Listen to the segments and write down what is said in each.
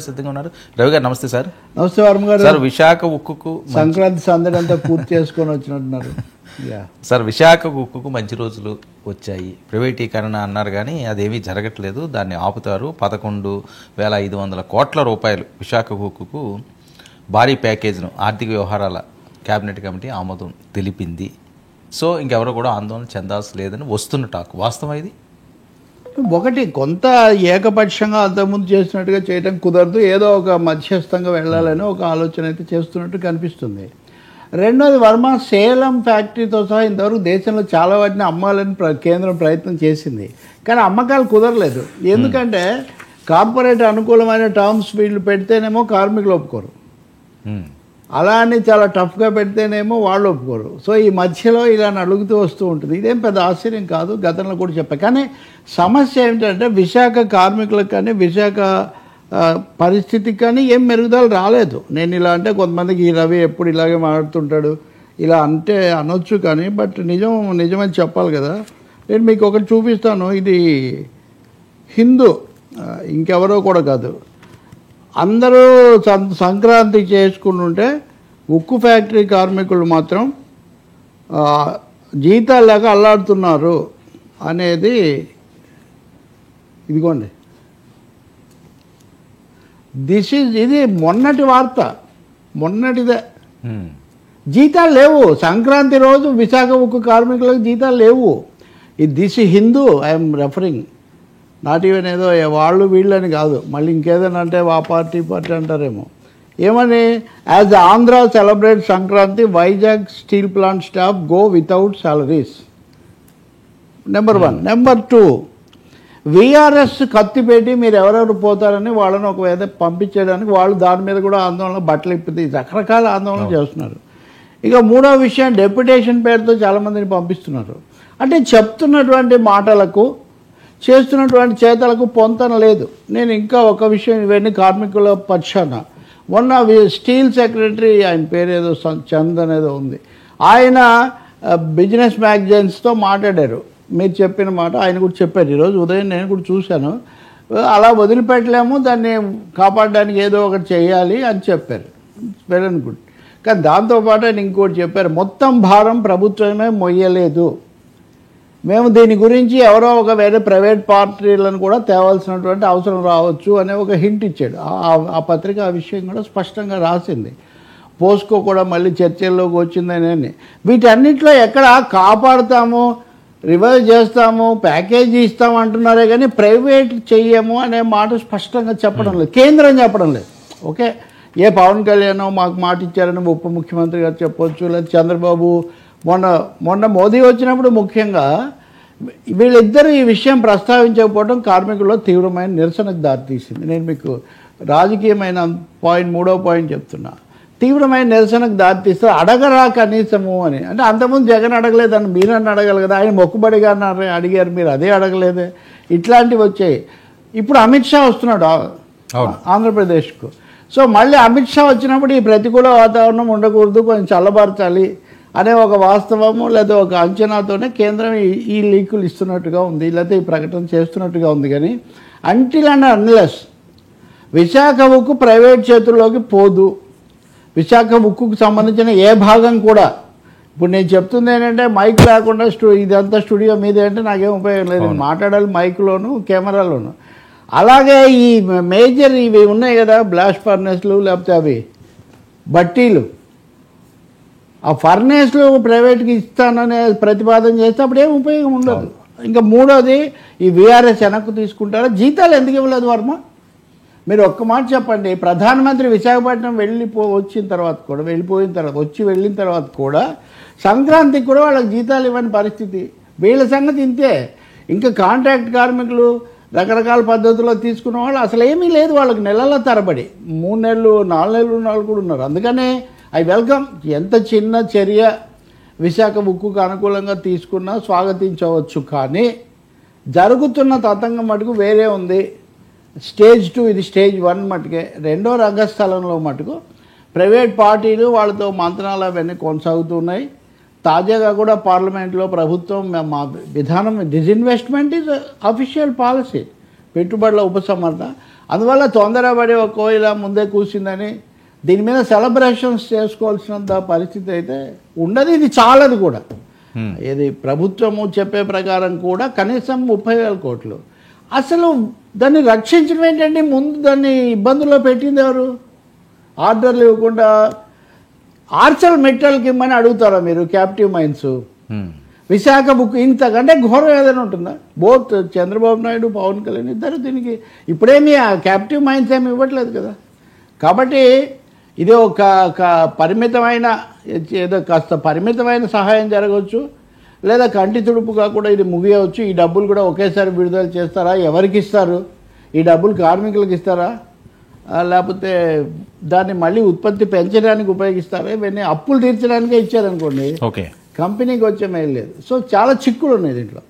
సిద్ధంగా ఉన్నారు. రవి గారు నమస్తే సార్. నమస్తే వర్మ గారు. సార్ విశాఖ ఉక్కుకు సంక్రాంతి సందడి అంతా పూర్తి చేసుకొని వచ్చినట్టున్నారు. సార్ విశాఖ ఉక్కుకు మంచి రోజులు వచ్చాయి. ప్రైవేటీకరణ అన్నారు కానీ అదేమీ జరగట్లేదు. దాన్ని ఆపుతారు. 11,500 కోట్ల రూపాయలు విశాఖ ఉక్కుకు భారీ ప్యాకేజ్ను ఆర్థిక వ్యవహారాల కేబినెట్ కమిటీ ఆమోదం తెలిపింది. సో ఇంకెవరు కూడా ఆందోళన చెందాల్సి లేదని వస్తున్న టాక్ వాస్తవం ఇది. ఒకటి కొంత ఏకపక్షంగా అంతకుముందు చేసినట్టుగా చేయడం కుదరదు. ఏదో ఒక మధ్యస్థంగా వెళ్ళాలని ఒక ఆలోచన అయితే చేస్తున్నట్టు కనిపిస్తుంది. రెండోది వర్మ, సేలం ఫ్యాక్టరీతో సహా ఇంతవరకు దేశంలో చాలా వాటిని అమ్మాలని కేంద్రం ప్రయత్నం చేసింది. కానీ అమ్మకాలు కుదరలేదు. ఎందుకంటే కార్పొరేట్ అనుకూలమైన టర్మ్స్ వీళ్ళు పెడితేనేమో కార్మికులు ఒప్పుకోరు, అలా అని చాలా టఫ్గా పెడితేనేమో వాళ్ళు ఒప్పుకోరు. సో ఈ మధ్యలో ఇలా అడుగుతూ వస్తూ ఉంటుంది. ఇదేం పెద్ద ఆశ్చర్యం కాదు, గతంలో కూడా చెప్పా. కానీ సమస్య ఏమిటంటే విశాఖ కార్మికులకు కానీ విశాఖ పరిస్థితికి కానీ ఏం మెరుగుదల రాలేదు. నేను ఇలా అంటే కొంతమందికి ఈ రవి ఎప్పుడు ఇలాగే మాట్లాడుతుంటాడు ఇలా అంటే అనొచ్చు, కానీ బట్ నిజమని చెప్పాలి కదా. నేను మీకు ఒకటి చూపిస్తాను. ఇది హిందూ, ఇంకెవరో కూడా కాదు. అందరూ సంక్రాంతి చేసుకుంటుంటే ఉక్కు ఫ్యాక్టరీ కార్మికులు మాత్రం జీతాలు లేక అల్లాడుతున్నారు అనేది ఇదిగోండి. ఇది మొన్నటి వార్త, మొన్నటిదే. జీతాలు లేవు. సంక్రాంతి రోజు విశాఖ ఉక్కు కార్మికులకు జీతాలు లేవు. This Hindu I'm referring, not even ఏదో వాళ్ళు వీళ్ళని కాదు. మళ్ళీ ఇంకేదైనా అంటే ఆ పార్టీ అంటారేమో. ఏమని, as Andhra celebrate Sankranti, Vizag steel plant staff go without salaries. Number 1. Number 2, VRS కత్తి పెట్టి మీరు ఎవరెవరు పోతారని వాళ్ళని ఒకవేళ పంపించేయడానికి వాళ్ళు దాని మీద కూడా ఆందోళన, బట్టలు ఇప్పి రకరకాల ఆందోళన చేస్తున్నారు. ఇక మూడో విషయం, డెప్యుటేషన్ పేరుతో చాలామందిని పంపిస్తున్నారు. అంటే చెప్తున్నటువంటి మాటలకు చేస్తున్నటువంటి చేతలకు పొంతన లేదు. నేను ఇంకా ఒక విషయం, ఇవన్నీ కార్మికుల పక్షాన, మొన్న స్టీల్ సెక్రటరీ, ఆయన పేరు ఏదో చంద్ అనేదో ఉంది, ఆయన బిజినెస్ మ్యాగజైన్స్తో మాట్లాడారు. మీరు చెప్పిన మాట ఆయన కూడా చెప్పారు. ఈరోజు ఉదయం నేను కూడా చూశాను. అలా వదిలిపెట్టలేము, దాన్ని కాపాడడానికి ఏదో ఒకటి చేయాలి అని చెప్పారు. Well and good. కానీ దాంతోపాటు ఆయన ఇంకోటి చెప్పారు, మొత్తం భారం ప్రభుత్వమే మొయ్యలేదు, మేము దీని గురించి ఎవరో ఒక వేరే ప్రైవేట్ పార్టీలను కూడా తేవాల్సినటువంటి అవసరం రావచ్చు అనే ఒక హింట్ ఇచ్చాడు. ఆ పత్రిక ఆ విషయం కూడా స్పష్టంగా రాసింది. పోస్కో కూడా మళ్ళీ చర్చల్లోకి వచ్చిందని. వీటన్నిటిలో ఎక్కడ కాపాడుతాము, రివైవ్ చేస్తాము, ప్యాకేజీ ఇస్తాము అంటున్నారే కానీ ప్రైవేట్ చెయ్యము అనే మాట స్పష్టంగా చెప్పడం లేదు, కేంద్రం చెప్పడం లేదు. ఓకే, ఏ పవన్ కళ్యాణ్ మాకు మాట ఇచ్చారని ఉప ముఖ్యమంత్రి గారు చెప్పొచ్చు, లేదా చంద్రబాబు మొన్న మోదీ వచ్చినప్పుడు ముఖ్యంగా వీళ్ళిద్దరూ ఈ విషయం ప్రస్తావించకపోవడం కార్మికుల్లో తీవ్రమైన నిరసనకు దారితీసింది. నేను మీకు రాజకీయమైన మూడో పాయింట్ చెప్తున్నా. తీవ్రమైన నిరసనకు దారితీస్తే అడగరా కనీసము అని. అంటే అంతకుముందు జగన్ అడగలేదని మీరన్నా అడగాలి కదా, ఆయన మొక్కుబడిగా అడిగారు, మీరు అదే అడగలేదే. ఇట్లాంటివి వచ్చాయి. ఇప్పుడు అమిత్ షా వస్తున్నాడు ఆంధ్రప్రదేశ్కు. సో మళ్ళీ అమిత్ షా వచ్చినప్పుడు ఈ ప్రతికూల వాతావరణం ఉండకూడదు, కొంచెం చల్లబరచాలి అనే ఒక వాస్తవము లేదా ఒక అంచనాతోనే కేంద్రం ఈ లీకులు ఇస్తున్నట్టుగా ఉంది, లేకపోతే ఈ ప్రకటన చేస్తున్నట్టుగా ఉంది. కానీ అంటిల్ అండ్ అన్లెస్ విశాఖ ఉక్కు ప్రైవేట్ చేతుల్లోకి పోదు, విశాఖ ఉక్కుకు సంబంధించిన ఏ భాగం కూడా, ఇప్పుడు నేను చెప్తుంది ఏంటంటే మైక్ లేకుండా ఇదంతా స్టూడియో మీదే అంటే నాకేం ఉపయోగం లేదు, మాట్లాడాలి మైక్లోను కెమెరాలోను. అలాగే ఈ మేజర్ ఇవి ఉన్నాయి కదా, బ్లాస్ట్ ఫర్నేస్లు లేకపోతే అవి బట్టీలు, ఆ ఫర్నేస్లు ప్రైవేట్కి ఇస్తాననే ప్రతిపాదన చేస్తే అప్పుడు ఏం ఉపయోగం ఉండదు. ఇంకా మూడోది, ఈ విఆర్ఎస్ వెనక్కు తీసుకుంటారా, జీతాలు ఎందుకు ఇవ్వలేదు వర్మ? మీరు ఒక్క మాట చెప్పండి. ప్రధానమంత్రి విశాఖపట్నం వచ్చిన తర్వాత కూడా, వెళ్ళిన తర్వాత కూడా సంక్రాంతికి కూడా వాళ్ళకి జీతాలు ఇవ్వని పరిస్థితి. వీళ్ళ సంగతి ఇంతే. ఇంకా కాంట్రాక్ట్ కార్మికులు రకరకాల పద్ధతుల్లో తీసుకున్న వాళ్ళు అసలు ఏమీ లేదు, వాళ్ళకి నెలల తరబడి 3 నెలలు 4 నెలలు ఉన్న వాళ్ళు కూడా ఉన్నారు. అందుకనే ఐ వెల్కమ్, ఎంత చిన్న చర్య విశాఖ ఉక్కుకు అనుకూలంగా తీసుకున్నా స్వాగతించవచ్చు. కానీ జరుగుతున్న తతంగం మటుకు వేరే ఉంది. స్టేజ్ 2, ఇది స్టేజ్ 1 మటుకే. రెండో రంగస్థలంలో మటుకు ప్రైవేట్ పార్టీలు వాళ్ళతో మంత్రాలు అవన్నీ కొనసాగుతున్నాయి. తాజాగా కూడా పార్లమెంట్లో ప్రభుత్వం మా విధానం, డిస్ఇన్వెస్ట్మెంట్ ఈజ్ అఫీషియల్ పాలసీ, పెట్టుబడుల ఉపసంహరణ. అందువల్ల తొందరపడి ఒక కోయిల ముందే కూర్చుందని దీని మీద సెలబ్రేషన్స్ చేసుకోవాల్సినంత పరిస్థితి అయితే ఉండదు. ఇది చాలదు కూడా. ఇది ప్రభుత్వము చెప్పే ప్రకారం కూడా కనీసం 30,000 కోట్లు. అసలు దాన్ని రక్షించడం ఏంటంటే ముందు దాన్ని ఇబ్బందుల్లో పెట్టింది ఎవరు? ఆర్డర్లు ఇవ్వకుండా ఆర్చల్ మెటల్కి ఇమ్మని అడుగుతారా మీరు? క్యాప్టివ్ మైన్స్, విశాఖ బుక్, ఇంతకంటే ఘోరం ఏదైనా ఉంటుందా? బోత్ చంద్రబాబు నాయుడు, పవన్ కళ్యాణ్ ఇద్దరు దీనికి ఇప్పుడేమీ ఆ క్యాప్టివ్ మైన్స్ ఏమి ఇవ్వట్లేదు కదా. కాబట్టి ఇది ఒక పరిమితమైన, ఏదో కాస్త పరిమితమైన సహాయం జరగవచ్చు, లేదా కంటి తుడుపుగా కూడా ఇది ముగియవచ్చు. ఈ డబ్బులు కూడా ఒకేసారి విడుదల చేస్తారా? ఎవరికి ఇస్తారు ఈ డబ్బులు? కార్మికులకు ఇస్తారా, లేకపోతే దాన్ని మళ్ళీ ఉత్పత్తి పెంచడానికి ఉపయోగిస్తారా? ఇవన్నీ అప్పులు తీర్చడానికే ఇచ్చారనుకోండి, ఓకే, కంపెనీకి వచ్చే మేలు లేదు. సో చాలా చిక్కులు ఉన్నాయి దీంట్లో.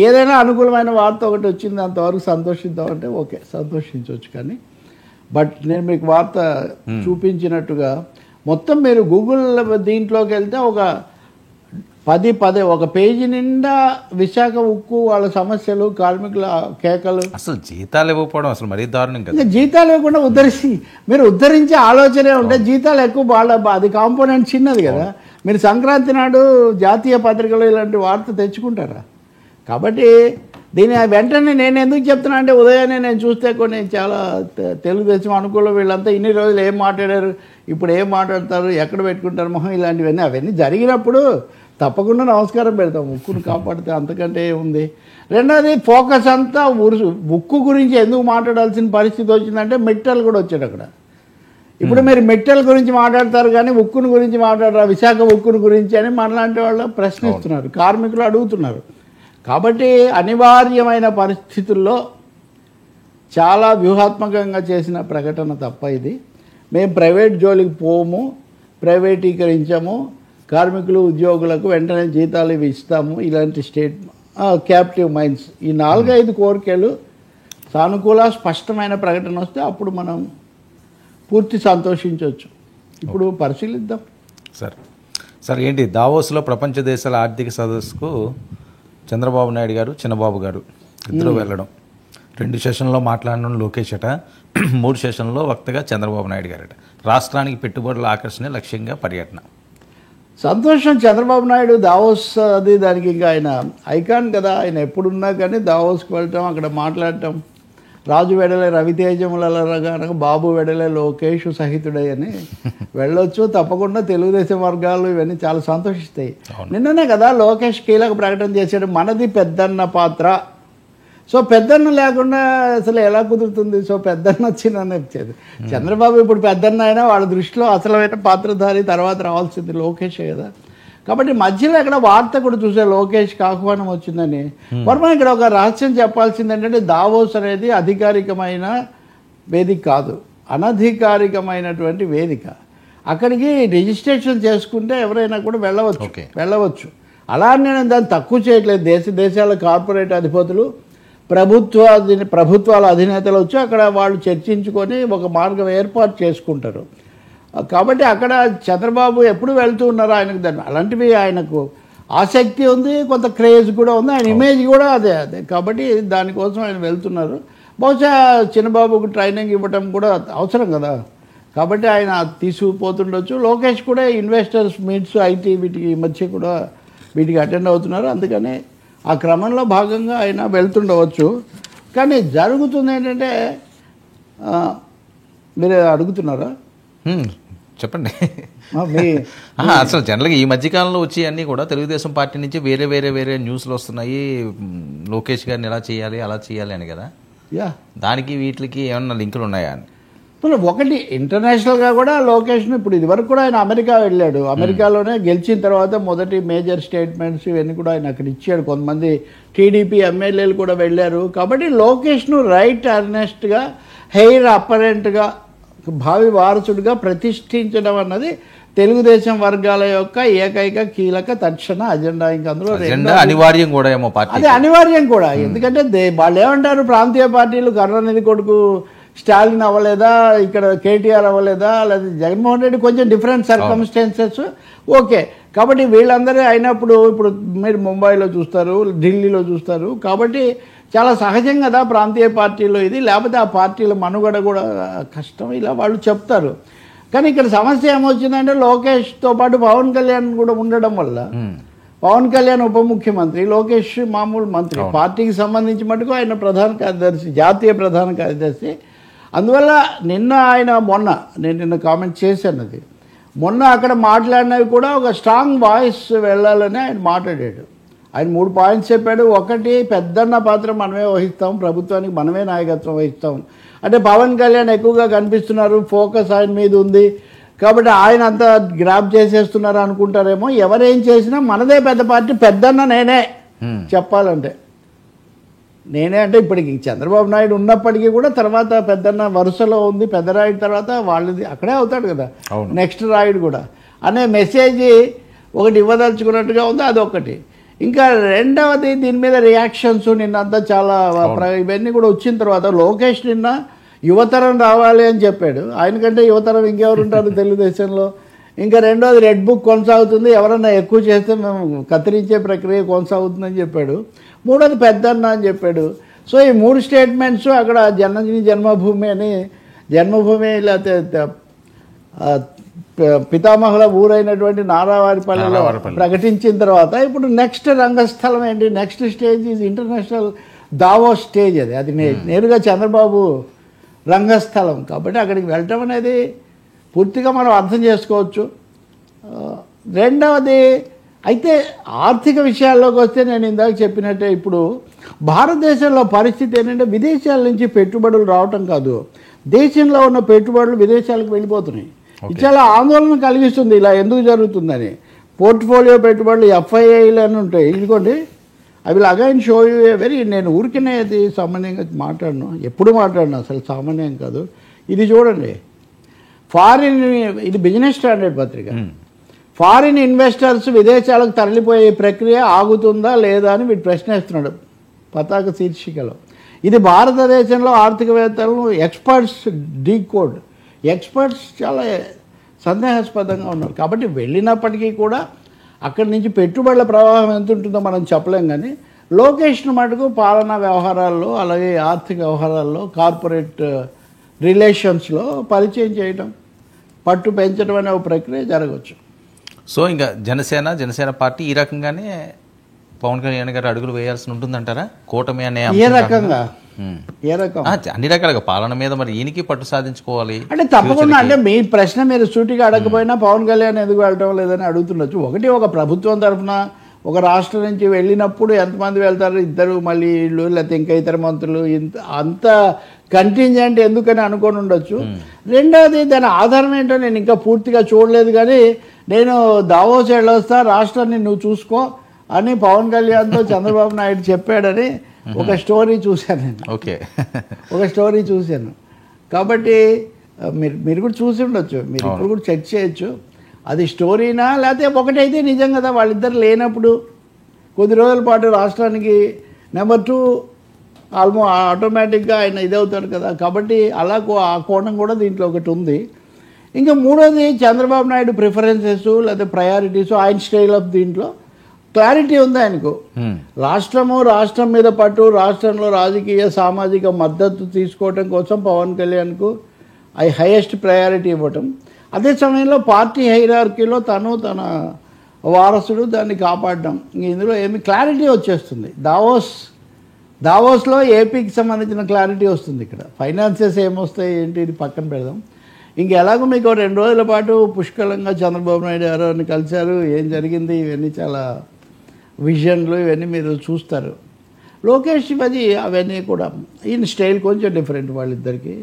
ఏదైనా అనుకూలమైన వార్త ఒకటి వచ్చింది అంతవరకు సంతోషిద్దామంటే ఓకే, సంతోషించవచ్చు. కానీ బట్ నేను మీకు వార్త చూపించినట్టుగా మొత్తం మీరు గూగుల్ దీంట్లోకి వెళ్తే ఒక 10 ఒక పేజీ నిండా విశాఖ ఉక్కు, వాళ్ళ సమస్యలు, కార్మికుల కేకలు. అసలు జీతాలు ఇవ్వకపోవడం అసలు మరీ దారుణం కదా. జీతాలు ఇవ్వకుండా మీరు ఉద్ధరించే ఆలోచనే ఉంటే జీతాలు ఎక్కువ, వాళ్ళ అది కాంపోనెంట్ చిన్నది కదా. మీరు సంక్రాంతి నాడు జాతీయ పత్రికలో ఇలాంటి వార్త తెచ్చుకుంటారా? కాబట్టి దీని వెంటనే నేను ఎందుకు చెప్తున్నా అంటే, ఉదయాన్నే నేను చూస్తే కొన్ని చాలా తెలుగుదేశం అనుకూలం వీళ్ళంతా ఇన్ని రోజులు ఏం మాట్లాడారు, ఇప్పుడు ఏం మాట్లాడతారు, ఎక్కడ పెట్టుకుంటారు మొహం, ఇలాంటివన్నీ అవన్నీ జరిగినప్పుడు తప్పకుండా నమస్కారం పెడతాం. ఉక్కును కాపాడితే అంతకంటే ఉంది. రెండోది ఫోకస్ అంతా ఉక్కు గురించి ఎందుకు మాట్లాడాల్సిన పరిస్థితి వచ్చిందంటే మెట్టెలు కూడా వచ్చాడు అక్కడ. ఇప్పుడు మీరు మెట్టెల గురించి మాట్లాడతారు కానీ ఉక్కును గురించి మాట్లాడరా, విశాఖ ఉక్కును గురించి అని మనలాంటి వాళ్ళు ప్రశ్నిస్తున్నారు, కార్మికులు అడుగుతున్నారు. కాబట్టి అనివార్యమైన పరిస్థితుల్లో చాలా వ్యూహాత్మకంగా చేసిన ప్రకటన తప్ప ఇది. మేము ప్రైవేట్ జోలికి పోము, ప్రైవేటీకరించాము, కార్మికులు ఉద్యోగులకు వెంటనే జీతాలు ఇవి ఇస్తాము, ఇలాంటి క్యాప్టివ్ మైన్స్, ఈ 4-5 కోరికలు సానుకూల స్పష్టమైన ప్రకటన వస్తే అప్పుడు మనం పూర్తి సంతోషించవచ్చు. ఇప్పుడు పరిశీలిద్దాం. సార్ ఏంటి దావోస్లో ప్రపంచ దేశాల ఆర్థిక సదస్సుకు చంద్రబాబు నాయుడు గారు, చిన్నబాబు గారు ఇద్దరు వెళ్ళడం, 2 సెషన్లో మాట్లాడడం లోకేష్ అట, 3 సెషన్లో వక్తగా చంద్రబాబు నాయుడు గారట. రాష్ట్రానికి పెట్టుబడుల ఆకర్షణ లక్ష్యంగా పర్యటన. సంతోషం. చంద్రబాబు నాయుడు దావోస్ అది దానికి ఇంకా ఆయన ఐకాన్ కదా. ఆయన ఎప్పుడున్నా కానీ దావోస్కి వెళ్ళటం, అక్కడ మాట్లాడటం, రాజు వెడలే రవితేజములగా బాబు వెడలే లోకేష్ సహితుడై అని వెళ్ళొచ్చు. తప్పకుండా తెలుగుదేశం వర్గాలు ఇవన్నీ చాలా సంతోషిస్తాయి. నిన్ననే కదా లోకేష్ కీలక ప్రకటన చేశాడు, మనది పెద్దన్న పాత్ర. సో పెద్దన్న లేకుండా అసలు ఎలా కుదురుతుంది? సో పెద్దన్న వచ్చిందని వచ్చేది. చంద్రబాబు ఇప్పుడు పెద్దన్న అయినా వాళ్ళ దృష్టిలో అసలైన పాత్రధారి తర్వాత రావాల్సింది లోకేషే కదా. కాబట్టి మధ్యలో ఇక్కడ వార్త కూడా చూసే లోకేష్కి ఆహ్వానం వచ్చిందని. మనం ఇక్కడ ఒక రహస్యం చెప్పాల్సింది ఏంటంటే, దావోస్ అనేది అధికారికమైన వేదిక కాదు, అనధికారికమైనటువంటి వేదిక. అక్కడికి రిజిస్ట్రేషన్ చేసుకుంటే ఎవరైనా కూడా వెళ్ళవచ్చు. అలా నేను దాన్ని తక్కువ చేయట్లేదు. దేశాల కార్పొరేట్ అధిపతులు, ప్రభుత్వాల అధినేతలు వచ్చి అక్కడ వాళ్ళు చర్చించుకొని ఒక మార్గం ఏర్పాటు చేసుకుంటారు. కాబట్టి అక్కడ చంద్రబాబు ఎప్పుడు వెళ్తూ ఉన్నారు, ఆయనకు దాన్ని అలాంటివి ఆయనకు ఆసక్తి ఉంది, కొంత క్రేజ్ కూడా ఉంది, ఆయన ఇమేజ్ కూడా అదే. కాబట్టి దానికోసం ఆయన వెళ్తున్నారు. బహుశా చిన్నబాబుకు ట్రైనింగ్ ఇవ్వటం కూడా అవసరం కదా. కాబట్టి ఆయన తీసుకుపోతుండొచ్చు. లోకేష్ కూడా ఇన్వెస్టర్స్ మీట్స్, ఐటీ వీటికి మధ్య కూడా వీటికి అటెండ్ అవుతున్నారు. అందుకని ఆ క్రమంలో భాగంగా ఆయన వెళ్తుండవచ్చు. కానీ జరుగుతుంది ఏంటంటే, మీరు అడుగుతున్నారా? చెప్పండి. అసలు జనరల్గా ఈ మధ్యకాలంలో వచ్చి అన్నీ కూడా తెలుగుదేశం పార్టీ నుంచి వేరే న్యూస్లు వస్తున్నాయి, లోకేష్ గారిని ఎలా చేయాలి అలా చేయాలి అని కదా. దానికి వీటికి ఏమన్నా లింకులు ఉన్నాయా అని. ఒకటి ఇంటర్నేషనల్గా కూడా లోకేష్ను ఇప్పుడు ఇదివరకు కూడా ఆయన అమెరికా వెళ్ళాడు. అమెరికాలోనే గెలిచిన తర్వాత మొదటి మేజర్ స్టేట్మెంట్స్ ఇవన్నీ కూడా ఆయన అక్కడ ఇచ్చాడు. కొంతమంది టీడీపీ ఎమ్మెల్యేలు కూడా వెళ్ళారు. కాబట్టి లోకేష్ను రైట్ అర్నెస్ట్గా, హెయిర్ అపరెంట్గా, భావి వారసుడిగా ప్రతిష్ఠించడం అన్నది తెలుగుదేశం వర్గాల యొక్క ఏకైక కీలక తక్షణ అజెండా. ఇంకా అందులో అనివార్యం కూడా ఏమో, అది అనివార్యం కూడా. ఎందుకంటే వాళ్ళు ఏమంటారు, ప్రాంతీయ పార్టీలు కరుణానిధి కొడుకు స్టాలిన్ అవ్వలేదా, ఇక్కడ కేటీఆర్ అవ్వలేదా, లేదా జగన్మోహన్ రెడ్డి, కొంచెం డిఫరెంట్ సర్కమ్స్టాన్సెస్, ఓకే. కాబట్టి వీళ్ళందరూ అయినప్పుడు ఇప్పుడు మీరు ముంబైలో చూస్తారు, ఢిల్లీలో చూస్తారు. కాబట్టి చాలా సహజం కదా ప్రాంతీయ పార్టీలో ఇది, లేకపోతే ఆ పార్టీల మనుగడ కూడా కష్టం, ఇలా వాళ్ళు చెప్తారు. కానీ ఇక్కడ సమస్య ఏమొచ్చిందంటే లోకేష్తో పాటు పవన్ కళ్యాణ్ కూడా ఉండడం వల్ల, పవన్ కళ్యాణ్ ఉప ముఖ్యమంత్రి, లోకేష్ మామూలు మంత్రి, పార్టీకి సంబంధించి మటుకు ఆయన ప్రధాన కార్యదర్శి, జాతీయ ప్రధాన కార్యదర్శి. అందువల్ల నేను నిన్న కామెంట్ చేశాను, అది మొన్న అక్కడ మాట్లాడినవి కూడా ఒక స్ట్రాంగ్ వాయిస్ వెళ్ళాలని ఆయన మాట్లాడాడు. ఆయన 3 పాయింట్స్ చెప్పాడు. ఒకటి, పెద్దన్న పాత్ర మనమే వహిస్తాం, ప్రభుత్వానికి మనమే నాయకత్వం వహిస్తాం. అంటే పవన్ కళ్యాణ్ ఎక్కువగా కనిపిస్తున్నారు, ఫోకస్ ఆయన మీద ఉంది కాబట్టి ఆయన అంతా గ్రాప్ చేసేస్తున్నారు అనుకుంటారేమో. ఎవరేం చేసినా మనదే పెద్ద పార్టీ, పెద్దన్న నేనే చెప్పాలంటే. నేనే అంటే ఇప్పటికి చంద్రబాబు నాయుడు ఉన్నప్పటికీ కూడా తర్వాత పెద్దన్న వరుసలో ఉంది, పెద్ద రాయుడు తర్వాత వాళ్ళది అక్కడే అవుతాడు కదా నెక్స్ట్ రాయుడు కూడా అనే మెసేజ్ ఒకటి ఇవ్వదలుచుకున్నట్టుగా ఉంది. అదొకటి. ఇంకా రెండవది, దీని మీద రియాక్షన్స్ నిన్నంతా చాలా ఇవన్నీ కూడా వచ్చిన తర్వాత లోకేష్ నిన్న యువతరం రావాలి అని చెప్పాడు. ఆయనకంటే యువతరం ఇంకెవరు ఉంటారు తెలుగుదేశంలో. ఇంకా రెండోది, రెడ్ బుక్ కొనసాగుతుంది, ఎవరన్నా ఎక్కువ చేస్తే మేము కత్తిరించే ప్రక్రియ కొనసాగుతుందని చెప్పాడు. మూడోది పెద్దన్న అని చెప్పాడు. సో ఈ 3 స్టేట్మెంట్స్ అక్కడ జన్మభూమి అని, జన్మభూమి లేకపోతే పితామహుల ఊరైనటువంటి నారావారిపల్లిలో ప్రకటించిన తర్వాత ఇప్పుడు నెక్స్ట్ రంగస్థలం ఏంటి, next stage is international Davos stage. అది నేరుగా చంద్రబాబు రంగస్థలం కాబట్టి అక్కడికి వెళ్ళటం అనేది పూర్తిగా మనం అర్థం చేసుకోవచ్చు. రెండవది, అయితే ఆర్థిక విషయాల్లోకి వస్తే నేను ఇందాక చెప్పినట్టే ఇప్పుడు భారతదేశంలో పరిస్థితి ఏంటంటే విదేశాల నుంచి పెట్టుబడులు రావటం కాదు, దేశంలో ఉన్న పెట్టుబడులు విదేశాలకు వెళ్ళిపోతున్నాయి. ఇది చాలా ఆందోళన కలిగిస్తుంది. ఇలా ఎందుకు జరుగుతుందని. పోర్ట్ఫోలియో పెట్టుబడులు ఎఫ్ఐఐలు అని ఉంటాయి. ఇదిగోండి, I will again show you a very, నేను ఊరికనే అది సామాన్యంగా మాట్లాడను, ఎప్పుడు మాట్లాడను, అసలు సామాన్యం కాదు. ఇది చూడండి, ఫారిన్, ఇది బిజినెస్ స్టాండర్డ్ పత్రిక. ఫారిన్ ఇన్వెస్టర్స్ విదేశాలకు తరలిపోయే ప్రక్రియ ఆగుతుందా లేదా అని వీడు ప్రశ్నిస్తున్నాడు పతాక శీర్షికలో. ఇది భారతదేశంలో ఆర్థికవేత్తలను ఎక్స్పర్ట్స్ డీకోడ్. ఎక్స్పర్ట్స్ చాలా సందేహాస్పదంగా ఉన్నారు. కాబట్టి వెళ్ళినప్పటికీ కూడా అక్కడి నుంచి పెట్టుబడుల ప్రవాహం ఎంత ఉంటుందో మనం చెప్పలేం. కానీ లోకేష్ను మటుకు పాలనా వ్యవహారాల్లో, అలాగే ఆర్థిక వ్యవహారాల్లో, కార్పొరేట్ రిలేషన్స్లో పరిచయం చేయటం, పట్టు పెంచడం అనే ఒక ప్రక్రియ జరగవచ్చు. సో ఇంకా జనసేన పార్టీ ఈ రకంగానే పవన్ కళ్యాణ్ గారు అడుగులు వేయాల్సి ఉంటుందంటారా? కూటమి అనే ఏ రకంగా, ఏ రకం, అన్ని రకాలుగా పాలన మీద మరి ఈయనకి పట్టు సాధించుకోవాలి అంటే తప్పకుండా. అంటే మీ ప్రశ్న మీరు సూటిగా అడగకపోయినా పవన్ కళ్యాణ్ ఎందుకు వెళ్ళటం లేదని అడుగుతుండొచ్చు. ఒకటి, ఒక ప్రభుత్వం తరఫున ఒక రాష్ట్రం నుంచి వెళ్ళినప్పుడు ఎంతమంది వెళ్తారు, 2 మళ్ళీ వీళ్ళు లేకపోతే ఇంకా ఇతర మంత్రులు, అంత కంటింజెంట్ ఎందుకని అనుకొని ఉండొచ్చు. రెండవది, దాని ఆధారం ఏంటో నేను ఇంకా పూర్తిగా చూడలేదు. కానీ నేను దావోస్ వెళ్ళొస్తా, రాష్ట్రాన్ని నువ్వు చూసుకో అని పవన్ కళ్యాణ్తో చంద్రబాబు నాయుడు చెప్పాడని ఒక స్టోరీ చూశాను నేను. ఓకే, ఒక స్టోరీ చూశాను. కాబట్టి మీరు కూడా చూసి ఉండొచ్చు, మీరు ఇప్పుడు కూడా చెక్ చేయొచ్చు అది స్టోరీనా లేకపోతే ఒకటైతే నిజం కదా. వాళ్ళిద్దరు లేనప్పుడు కొద్ది రోజుల పాటు రాష్ట్రానికి నెంబర్ 2 ఆటోమేటిక్గా ఆయన ఇదవుతాడు కదా. కాబట్టి అలా ఆ కోణం కూడా దీంట్లో ఒకటి ఉంది. ఇంకా మూడోది, చంద్రబాబు నాయుడు ప్రిఫరెన్సెస్ లేకపోతే ప్రయారిటీస్, ఆయన స్టైల్ ఆఫ్ దీంట్లో క్లారిటీ ఉంది ఆయనకు. రాష్ట్రం మీద పట్టు, రాష్ట్రంలో రాజకీయ సామాజిక మద్దతు తీసుకోవడం కోసం పవన్ కళ్యాణ్కు హైయెస్ట్ ప్రయారిటీ ఇవ్వటం. అదే సమయంలో పార్టీ హైరార్కీలో తన వారసుడు దాన్ని కాపాడడం. ఇందులో ఏమి క్లారిటీ వచ్చేస్తుంది. దావోస్లో ఏపీకి సంబంధించిన క్లారిటీ వస్తుంది. ఇక్కడ ఫైనాన్సెస్ ఏమొస్తాయి ఏంటి ఇది పక్కన పెడదాం. ఇంకెలాగో మీకు 2 రోజుల పాటు పుష్కలంగా చంద్రబాబు నాయుడు ఎవరిని కలిశారు, ఏం జరిగింది, ఇవన్నీ చాలా విజన్లు ఇవన్నీ మీరు చూస్తారు. లోకేష్ అది అవన్నీ కూడా ఈయన స్టైల్ కొంచెం డిఫరెంట్ వాళ్ళిద్దరికి.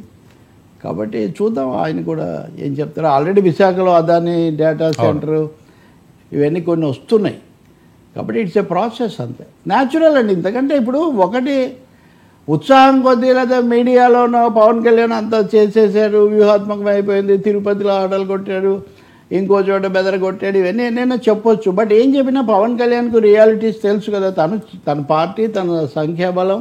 కాబట్టి చూద్దాం ఆయన కూడా ఏం చెప్తారో. ఆల్రెడీ విశాఖలో అదాని డేటా సెంటర్ ఇవన్నీ కొన్ని వస్తున్నాయి. కాబట్టి ఇట్స్ ఏ ప్రాసెస్ అంతే, న్యాచురల్ అండి. ఇంతకంటే ఇప్పుడు ఒకటి ఉత్సాహం కొద్దీ లేదా మీడియాలోనో పవన్ కళ్యాణ్ అంతా చేసేసారు, వ్యూహాత్మకం అయిపోయింది, తిరుపతిలో ఆటలు కొట్టాడు, ఇంకో చోట బెదరగొట్టాడు, ఇవన్నీ ఎన్నైనా చెప్పొచ్చు. బట్ ఏం చెప్పినా పవన్ కళ్యాణ్కు రియాలిటీస్ తెలుసు కదా. తన పార్టీ, తన సంఖ్యాబలం,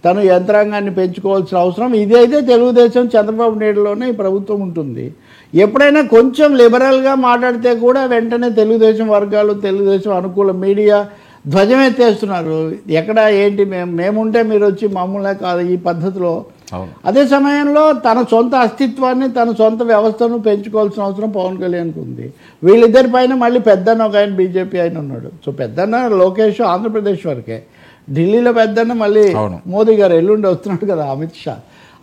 తను యంత్రాంగాన్ని పెంచుకోవాల్సిన అవసరం ఇది అయితే తెలుగుదేశం చంద్రబాబు నాయుడులోనే ఈ ప్రభుత్వం ఉంటుంది. ఎప్పుడైనా కొంచెం లిబరల్గా మాట్లాడితే కూడా వెంటనే తెలుగుదేశం వర్గాలు, తెలుగుదేశం అనుకూల మీడియా ధ్వజం ఎత్తేస్తున్నారు. ఎక్కడ ఏంటి మేముంటే మీరు వచ్చి మమ్మల్నే కాదు ఈ పద్ధతిలో. అదే సమయంలో తన సొంత అస్తిత్వాన్ని తన సొంత వ్యవస్థను పెంచుకోవాల్సిన అవసరం పవన్ కళ్యాణ్కి ఉంది. వీళ్ళిద్దరి పైన మళ్ళీ పెద్దన్న ఒక ఆయన బీజేపీ ఆయన ఉన్నాడు. సో పెద్దన్న లోకేష్ ఆంధ్రప్రదేశ్ వరకే, ఢిల్లీలో పెద్దన్న మళ్ళీ మోదీ గారు ఎల్లుండి వస్తున్నాడు కదా, అమిత్ షా.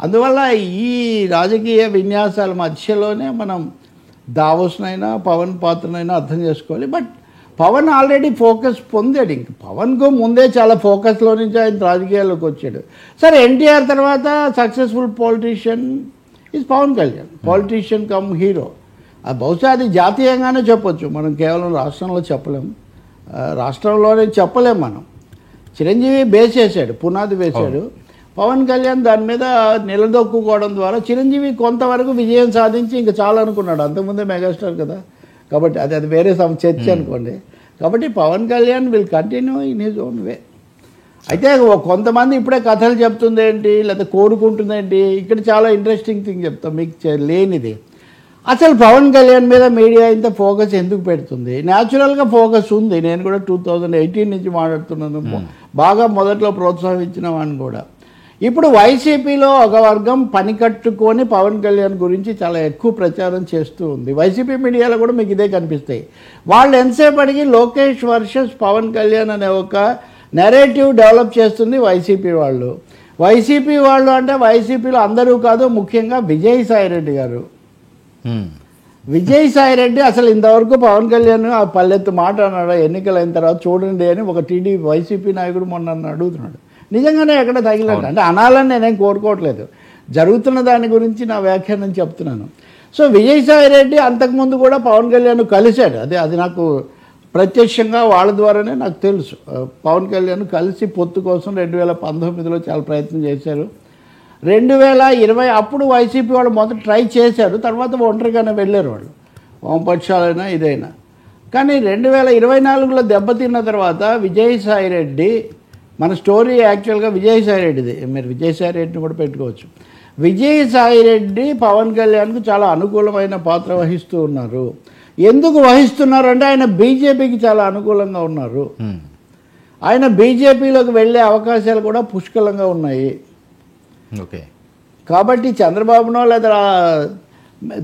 అందువల్ల ఈ రాజకీయ విన్యాసాల మధ్యలోనే మనం దావోస్నైనా పవన్ పాత్రనైనా అర్థం చేసుకోవాలి. బట్ పవన్ ఆల్రెడీ ఫోకస్ పొందాడు. ఇంక పవన్కు ముందే చాలా ఫోకస్లో నుంచి ఆయన రాజకీయాల్లోకి వచ్చాడు. సరే, ఎన్టీఆర్ తర్వాత successful politician is Pawan Kalyan. Politician cum hero. బహుశా అది జాతీయంగానే చెప్పొచ్చు, మనం కేవలం రాష్ట్రంలో చెప్పలేము. రాష్ట్రంలోనే చెప్పలేము మనం. చిరంజీవి బేస్ వేసాడు, పునాది వేశాడు. పవన్ కళ్యాణ్ దాని మీద నిలదొక్కుకోవడం ద్వారా చిరంజీవి కొంతవరకు విజయం సాధించి ఇంకా చాలా అనుకున్నాడు. అంతకుముందే మెగాస్టార్ కదా, కాబట్టి అది వేరే చర్చ అనుకోండి. కాబట్టి Pawan Kalyan will continue in his own way. అయితే కొంతమంది ఇప్పుడే కథలు చెప్తుంది ఏంటి, లేకపోతే కోరుకుంటుంది ఏంటి, ఇక్కడ చాలా ఇంట్రెస్టింగ్ థింగ్ చెప్తాం మీకు లేనిది. అసలు పవన్ కళ్యాణ్ మీద మీడియా ఇంత ఫోకస్ ఎందుకు పెడుతుంది? న్యాచురల్గా ఫోకస్ ఉంది. నేను కూడా 2018 నుంచి మాట్లాడుతున్నాను. బాగా మొదట్లో ప్రోత్సహించిన వాడిని కూడా. ఇప్పుడు వైసీపీలో ఒక వర్గం పని కట్టుకొని పవన్ కళ్యాణ్ గురించి చాలా ఎక్కువ ప్రచారం చేస్తూ ఉంది. వైసీపీ మీడియాలో కూడా మీకు ఇదే కనిపిస్తాయి. వాళ్ళు ఎంతసేపటికి లోకేష్ వర్సెస్ పవన్ కళ్యాణ్ అనే ఒక నెరేటివ్ డెవలప్ చేస్తుంది వైసీపీ వాళ్ళు. వైసీపీ వాళ్ళు అంటే వైసీపీలో అందరూ కాదు, ముఖ్యంగా విజయసాయిరెడ్డి గారు. విజయసాయిరెడ్డి అసలు ఇంతవరకు పవన్ కళ్యాణ్ ఆ పల్లెత్తు మాట అన్నాడు ఎన్నికలైన తర్వాత చూడండి అని ఒక వైసీపీ నాయకుడు మొన్న అడుగుతున్నాడు. నిజంగానే ఎక్కడ తగిలాడు అంటే అనాలని నేనేం కోరుకోవట్లేదు, జరుగుతున్న దాని గురించి నా వ్యాఖ్యానం చెప్తున్నాను. సో విజయసాయిరెడ్డి అంతకుముందు కూడా పవన్ కళ్యాణ్ కలిశాడు. అది నాకు ప్రత్యక్షంగా వాళ్ళ ద్వారానే నాకు తెలుసు. పవన్ కళ్యాణ్ కలిసి పొత్తు కోసం 2019లో చాలా ప్రయత్నం చేశారు. 2020 అప్పుడు వైసీపీ వాళ్ళు మొదట ట్రై చేశారు, తర్వాత ఒంటరిగానే వెళ్ళారు వాళ్ళు, వామపక్షాలైనా ఇదైనా. కానీ 2024లో దెబ్బతిన్న తర్వాత విజయసాయిరెడ్డి, మన స్టోరీ యాక్చువల్గా విజయసాయిరెడ్డిది, మీరు విజయసాయిరెడ్డిని కూడా పెట్టుకోవచ్చు. విజయసాయిరెడ్డి పవన్ కళ్యాణ్కు చాలా అనుకూలమైన పాత్ర వహిస్తూ ఉన్నారు. ఎందుకు వహిస్తున్నారు అంటే ఆయన బీజేపీకి చాలా అనుకూలంగా ఉన్నారు. ఆయన బీజేపీలోకి వెళ్ళే అవకాశాలు కూడా పుష్కలంగా ఉన్నాయి. ఓకే, కాబట్టి చంద్రబాబునో లేదా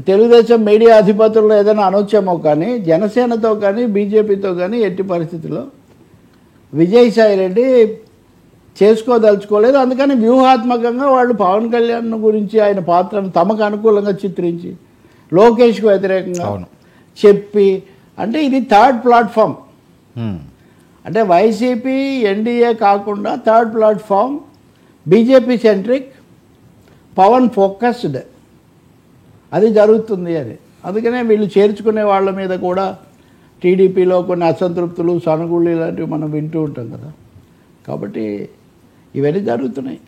తెలుగుదేశం మీడియా అధిపతుల్లో ఏదైనా అనొచ్చేమో కానీ జనసేనతో కానీ బీజేపీతో కానీ ఎట్టి పరిస్థితుల్లో విజయసాయిరెడ్డి చేసుకోదలుచుకోలేదు. అందుకని వ్యూహాత్మకంగా వాళ్ళు పవన్ కళ్యాణ్ గురించి ఆయన పాత్రను తమకు అనుకూలంగా చిత్రించి లోకేష్కు వ్యతిరేకంగా చెప్పి, అంటే ఇది థర్డ్ ప్లాట్ఫామ్. అంటే వైసీపీ ఎన్డీఏ కాకుండా third platform, BJP centric, Pawan focused, అది జరుగుతుంది అని. అందుకనే వీళ్ళు చేర్చుకునే వాళ్ళ మీద కూడా టీడీపీలో కొన్ని అసంతృప్తులు, సనుగుళ్ళు ఇలాంటివి మనం వింటూ ఉంటాం కదా. కాబట్టి ఇవన్నీ జరుగుతున్నాయి.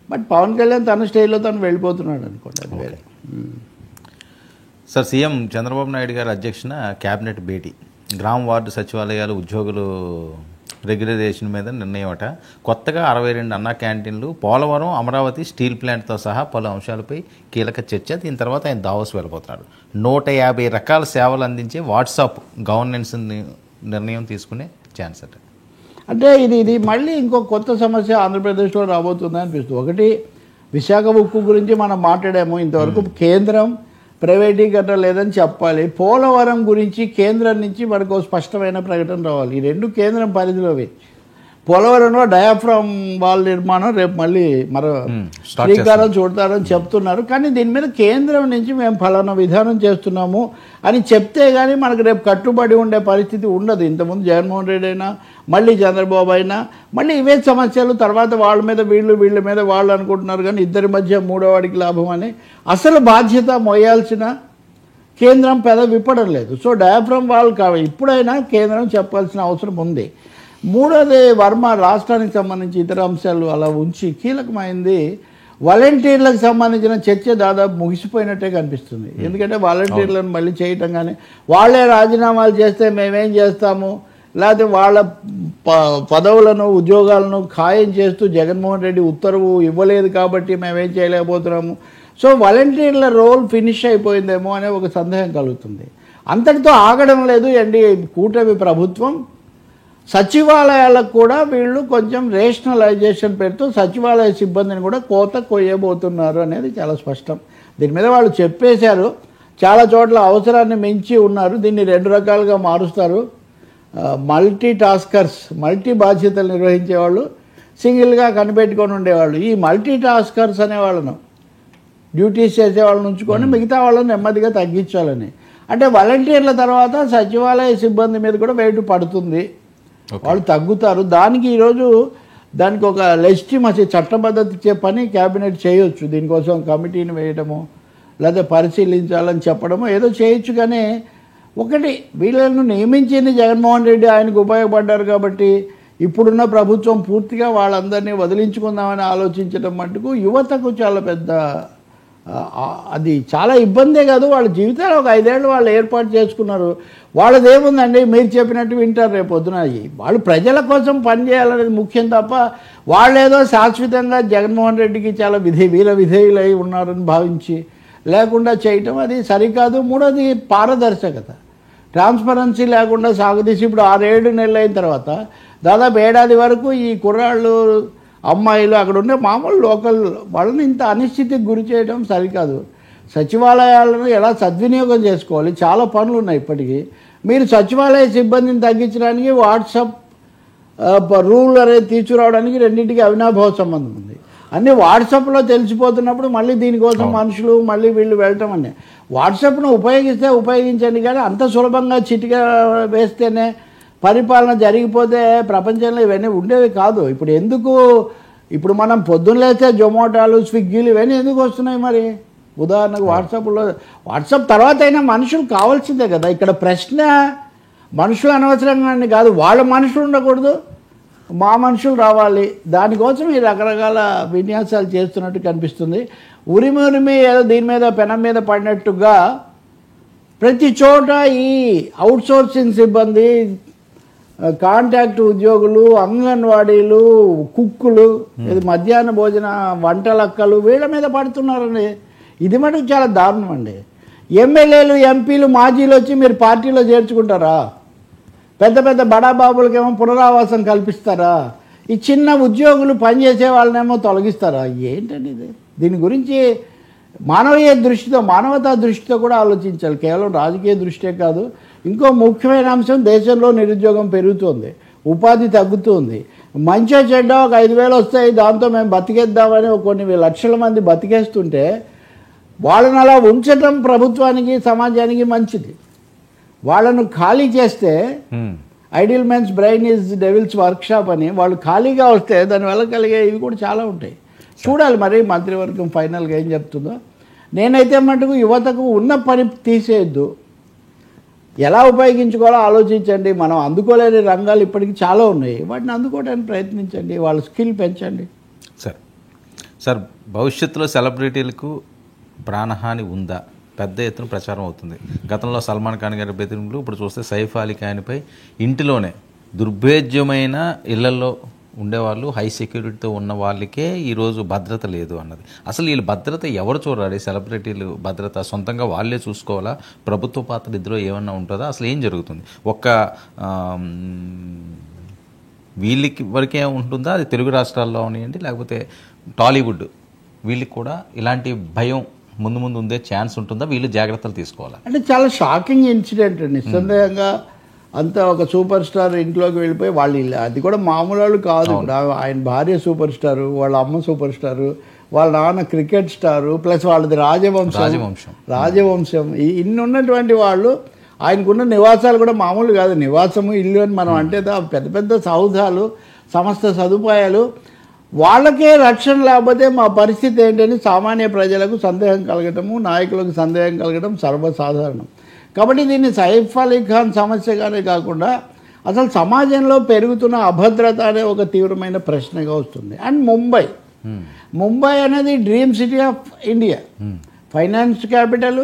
బట్ పవన్ కళ్యాణ్ తన స్టైల్లో తను వెళ్ళిపోతున్నాడు అనుకోండి, అది వేరే. సార్, సీఎం చంద్రబాబు నాయుడు గారి అధ్యక్షన క్యాబినెట్ భేటీ, గ్రామ వార్డు సచివాలయాలు ఉద్యోగులు రెగ్యులరైజేషన్ మీద నిర్ణయం అట. కొత్తగా 62 అన్నా క్యాంటీన్లు, పోలవరం, అమరావతి స్టీల్ ప్లాంట్తో సహా పలు అంశాలపై కీలక చర్చ. దీని తర్వాత ఆయన దావోస్ వెళ్ళిపోతున్నాడు. 150 రకాల సేవలు అందించే వాట్సాప్ గవర్నెన్స్ నిర్ణయం తీసుకునే ఛాన్స్ అట. అంటే ఇది మళ్ళీ ఇంకో కొత్త సమస్య ఆంధ్రప్రదేశ్లో రాబోతుందని అనిపిస్తుంది. ఒకటి, విశాఖ ఉక్కు గురించి మనం మాట్లాడాము. ఇంతవరకు కేంద్రం ప్రైవేటీకరణ లేదని చెప్పాలి. పోలవరం గురించి కేంద్రం నుంచి మనకు స్పష్టమైన ప్రకటన రావాలి. ఈ రెండు కేంద్రం పరిధిలోవి. పోలవరంలో డయాఫ్రామ్ వాల్ నిర్మాణం రేపు మళ్ళీ శ్రీకారం చూడతారని చెప్తున్నారు. కానీ దీని మీద కేంద్రం నుంచి మేము ఫలానా విధానం చేస్తున్నాము అని చెప్తే కానీ మనకు రేపు కట్టుబడి ఉండే పరిస్థితి ఉండదు. ఇంతకుముందు జగన్మోహన్ రెడ్డి అయినా, మళ్ళీ చంద్రబాబు అయినా, మళ్ళీ ఇవే సమస్యలు. తర్వాత వాళ్ళ మీద వీళ్ళ మీద వాళ్ళు అనుకుంటున్నారు. కానీ ఇద్దరి మధ్య మూడోవాడికి లాభం అని అసలు బాధ్యత మోయాల్సిన కేంద్రం విప్పడం లేదు. సో డయాఫ్రామ్ వాల్ ఇప్పుడైనా కేంద్రం చెప్పాల్సిన అవసరం ఉంది. మూడోది, వర్మ రాష్ట్రానికి సంబంధించి ఇతర అంశాలు అలా ఉంచి కీలకమైంది వాలంటీర్లకు సంబంధించిన చర్చ దాదాపు ముగిసిపోయినట్టే కనిపిస్తుంది. ఎందుకంటే వాలంటీర్లను మళ్ళీ చేయటం కానీ, వాళ్ళే రాజీనామాలు చేస్తే మేమేం చేస్తాము, లేకపోతే వాళ్ళ పదవులను ఉద్యోగాలను ఖాయం చేస్తూ జగన్మోహన్ రెడ్డి ఉత్తర్వు ఇవ్వలేదు కాబట్టి మేమేం చేయలేకపోతున్నాము. సో వాలంటీర్ల రోల్ ఫినిష్ అయిపోయిందేమో అనే ఒక సందేహం కలుగుతుంది. అంతటితో ఆగడం లేదు. కూటమి ప్రభుత్వం సచివాలయాలకు కూడా వీళ్ళు కొంచెం రేషనలైజేషన్ పెడుతూ సచివాలయ సిబ్బందిని కూడా కోత కొయ్యబోతున్నారు అనేది చాలా స్పష్టం. దీని మీద వాళ్ళు చెప్పేశారు. చాలా చోట్ల అవసరాన్ని మించి ఉన్నారు. దీన్ని 2 రకాలుగా మారుస్తారు. మల్టీ టాస్కర్స్, మల్టీ బాధ్యతలు నిర్వహించేవాళ్ళు, సింగిల్గా కనిపెట్టుకొని ఉండేవాళ్ళు. ఈ మల్టీ టాస్కర్స్ అనేవాళ్ళను డ్యూటీస్ చేసేవాళ్ళని ఉంచుకొని మిగతా వాళ్ళని నెమ్మదిగా తగ్గించాలని. అంటే వాలంటీర్ల తర్వాత సచివాలయ సిబ్బంది మీద కూడా వెయిట్ పడుతుంది, వాళ్ళు తగ్గుతారు. దానికి ఈరోజు దానికి ఒక లెజిటిమసీ, చట్టబద్ధత ఇచ్చే పని క్యాబినెట్ చేయొచ్చు. దీనికోసం కమిటీని వేయడము లేదా పరిశీలించాలని చెప్పడము ఏదో చేయొచ్చు. కానీ ఒకటి, వీళ్ళను నియమించింది జగన్మోహన్ రెడ్డి, ఆయనకు ఉపయోగపడ్డారు కాబట్టి ఇప్పుడున్న ప్రభుత్వం పూర్తిగా వాళ్ళందరినీ వదిలించుకుందామని ఆలోచించడం మటుకు యువతకు చాలా పెద్ద అది చాలా ఇబ్బందే కాదు. వాళ్ళ జీవితాలు ఒక 5 ఏళ్ళు వాళ్ళు ఏర్పాటు చేసుకున్నారు. వాళ్ళదేముందండి, మీరు చెప్పినట్టు వింటారు రేపు పొద్దున. వాళ్ళు ప్రజల కోసం పనిచేయాలనేది ముఖ్యం తప్ప వాళ్ళేదో శాశ్వతంగా జగన్మోహన్ రెడ్డికి చాలా వీర విధేయులై ఉన్నారని భావించి లేకుండా చేయటం అది సరికాదు. మూడోది పారదర్శకత, ట్రాన్స్పరెన్సీ లేకుండా సాగుతీసి ఇప్పుడు 6-7 నెలలు అయిన తర్వాత దాదాపు ఏడాది వరకు ఈ కుర్రాళ్ళు అమ్మాయిలు అక్కడ ఉండే మామూలు లోకల్ వాళ్ళని ఇంత అనిశ్చితికి గురి చేయడం సరికాదు. సచివాలయాలను ఎలా సద్వినియోగం చేసుకోవాలి, చాలా పనులు ఉన్నాయి ఇప్పటికీ. మీరు సచివాలయ సిబ్బందిని తగ్గించడానికి వాట్సాప్ రూల్ అనేది తీసుకురావడానికి రెండింటికి అవినాభావ సంబంధం ఉంది. అన్నీ వాట్సాప్లో తెలిసిపోతున్నప్పుడు మళ్ళీ దీనికోసం మనుషులు మళ్ళీ వీళ్ళు వెళ్ళటం అన్నీ. వాట్సాప్ను ఉపయోగిస్తే ఉపయోగించండి, కానీ అంత సులభంగా చిటిక వేస్తేనే పరిపాలన జరిగిపోతే ప్రపంచంలో ఇవన్నీ ఉండేవి కాదు. ఇప్పుడు మనం పొద్దున్న లేస్తే జొమాటోలు, స్విగ్గీలు ఇవన్నీ ఎందుకు వస్తున్నాయి మరి? ఉదాహరణకు వాట్సాప్ తర్వాత అయినా మనుషులు కావాల్సిందే కదా. ఇక్కడ ప్రశ్న మనుషులు అనవసరంగా కాదు, వాళ్ళ మనుషులు ఉండకూడదు, మా మనుషులు రావాలి. దానికోసం ఈ రకరకాల విన్యాసాలు చేస్తున్నట్టు కనిపిస్తుంది. ఉరిమి ఏదో దీని మీద పెనం మీద పడినట్టుగా ప్రతి చోట ఈ అవుట్సోర్సింగ్ సిబ్బంది, కాంట్రాక్ట్ ఉద్యోగులు, అంగన్వాడీలు, కుక్కులు, ఇది మధ్యాహ్న భోజన వంటలక్కలు వీళ్ళ మీద పడుతున్నారండి. ఇది మటుకు చాలా దారుణం అండి. ఎమ్మెల్యేలు, ఎంపీలు, మాజీలు వచ్చి మీరు పార్టీలో చేర్చుకుంటారా? పెద్ద పెద్ద బడాబాబులకేమో పునరావాసం కల్పిస్తారా? ఈ చిన్న ఉద్యోగులు పనిచేసే వాళ్ళనేమో తొలగిస్తారా? ఏంటండి ఇది? దీని గురించి మానవీయ దృష్టితో, మానవతా దృష్టితో కూడా ఆలోచించాలి. కేవలం రాజకీయ దృష్టే కాదు. ఇంకో ముఖ్యమైన అంశం, దేశంలో నిరుద్యోగం పెరుగుతుంది, ఉపాధి తగ్గుతుంది. మంచో చెడ్డ ఒక 5,000 వస్తాయి, దాంతో మేము బతికేద్దామని కొన్ని లక్షల మంది బతికేస్తుంటే వాళ్ళని అలా ఉంచటం ప్రభుత్వానికి, సమాజానికి మంచిది. వాళ్ళను ఖాళీ చేస్తే ideal men's brain is devil's workshop అని వాళ్ళు ఖాళీగా వస్తే దానివల్ల కలిగే ఇవి కూడా చాలా ఉంటాయి. చూడాలి మరి మంత్రివర్గం ఫైనల్గా ఏం చెప్తుందో. నేనైతే మటుకు యువతకు ఉన్న పని తీసేయద్దు, ఎలా ఉపయోగించుకోవాలో ఆలోచించండి. మనం అందుకోలేని రంగాలు ఇప్పటికీ చాలా ఉన్నాయి, వాటిని అందుకోవడానికి ప్రయత్నించండి, వాళ్ళ స్కిల్ పెంచండి. సార్ భవిష్యత్తులో సెలబ్రిటీలకు ప్రాణహాని ఉందా? పెద్ద ఎత్తున ప్రచారం అవుతుంది. గతంలో సల్మాన్ ఖాన్ గారి బెదిరింపులు, ఇప్పుడు చూస్తే సైఫ్ అలీ ఖాన్పై ఇంటిలోనే దుర్భేద్యమైన ఇళ్లలో ఉండేవాళ్ళు, హై సెక్యూరిటీతో ఉన్న వాళ్ళకే ఈరోజు భద్రత లేదు అన్నది. అసలు వీళ్ళు భద్రత ఎవరు చూడాలి? సెలబ్రిటీలు భద్రత సొంతంగా వాళ్ళే చూసుకోవాలా? ప్రభుత్వ పాత్ర ఇద్దరు ఏమన్నా ఉంటుందా? అసలు ఏం జరుగుతుంది? వీళ్ళకి వరకే ఉంటుందా? అది తెలుగు రాష్ట్రాల్లో ఉన్నాయండి, లేకపోతే టాలీవుడ్ వీళ్ళకి కూడా ఇలాంటి భయం ముందు ముందు ఉండే ఛాన్స్ ఉంటుందా? వీళ్ళు జాగ్రత్తలు తీసుకోవాలా? అంటే చాలా షాకింగ్ ఇన్సిడెంట్ అండి. నిస్సందేహంగా అంతా ఒక సూపర్ స్టార్ ఇంట్లోకి వెళ్ళిపోయి వాళ్ళు అది కూడా మామూలు వాళ్ళు కాదు. ఆయన భార్య సూపర్ స్టారు, వాళ్ళ అమ్మ సూపర్ స్టారు, వాళ్ళ నాన్న క్రికెట్ స్టారు, ప్లస్ వాళ్ళది రాజవంశం ఇన్ని ఉన్నటువంటి వాళ్ళు. ఆయనకున్న నివాసాలు కూడా మామూలు కాదు. నివాసము, ఇల్లు అని మనం అంటే పెద్ద పెద్ద సౌధాలు, సమస్త సదుపాయాలు. వాళ్ళకే రక్షణ లేకపోతే మా పరిస్థితి ఏంటని సామాన్య ప్రజలకు సందేహం కలగటము, నాయకులకు సందేహం కలగడం సర్వసాధారణం. కాబట్టి దీన్ని సైఫ్ అలీ ఖాన్ సమస్యగానే కాకుండా అసలు సమాజంలో పెరుగుతున్న అభద్రత అనే ఒక తీవ్రమైన ప్రశ్నగా వస్తుంది. అండ్ ముంబై అనేది dream city of India, finance capital,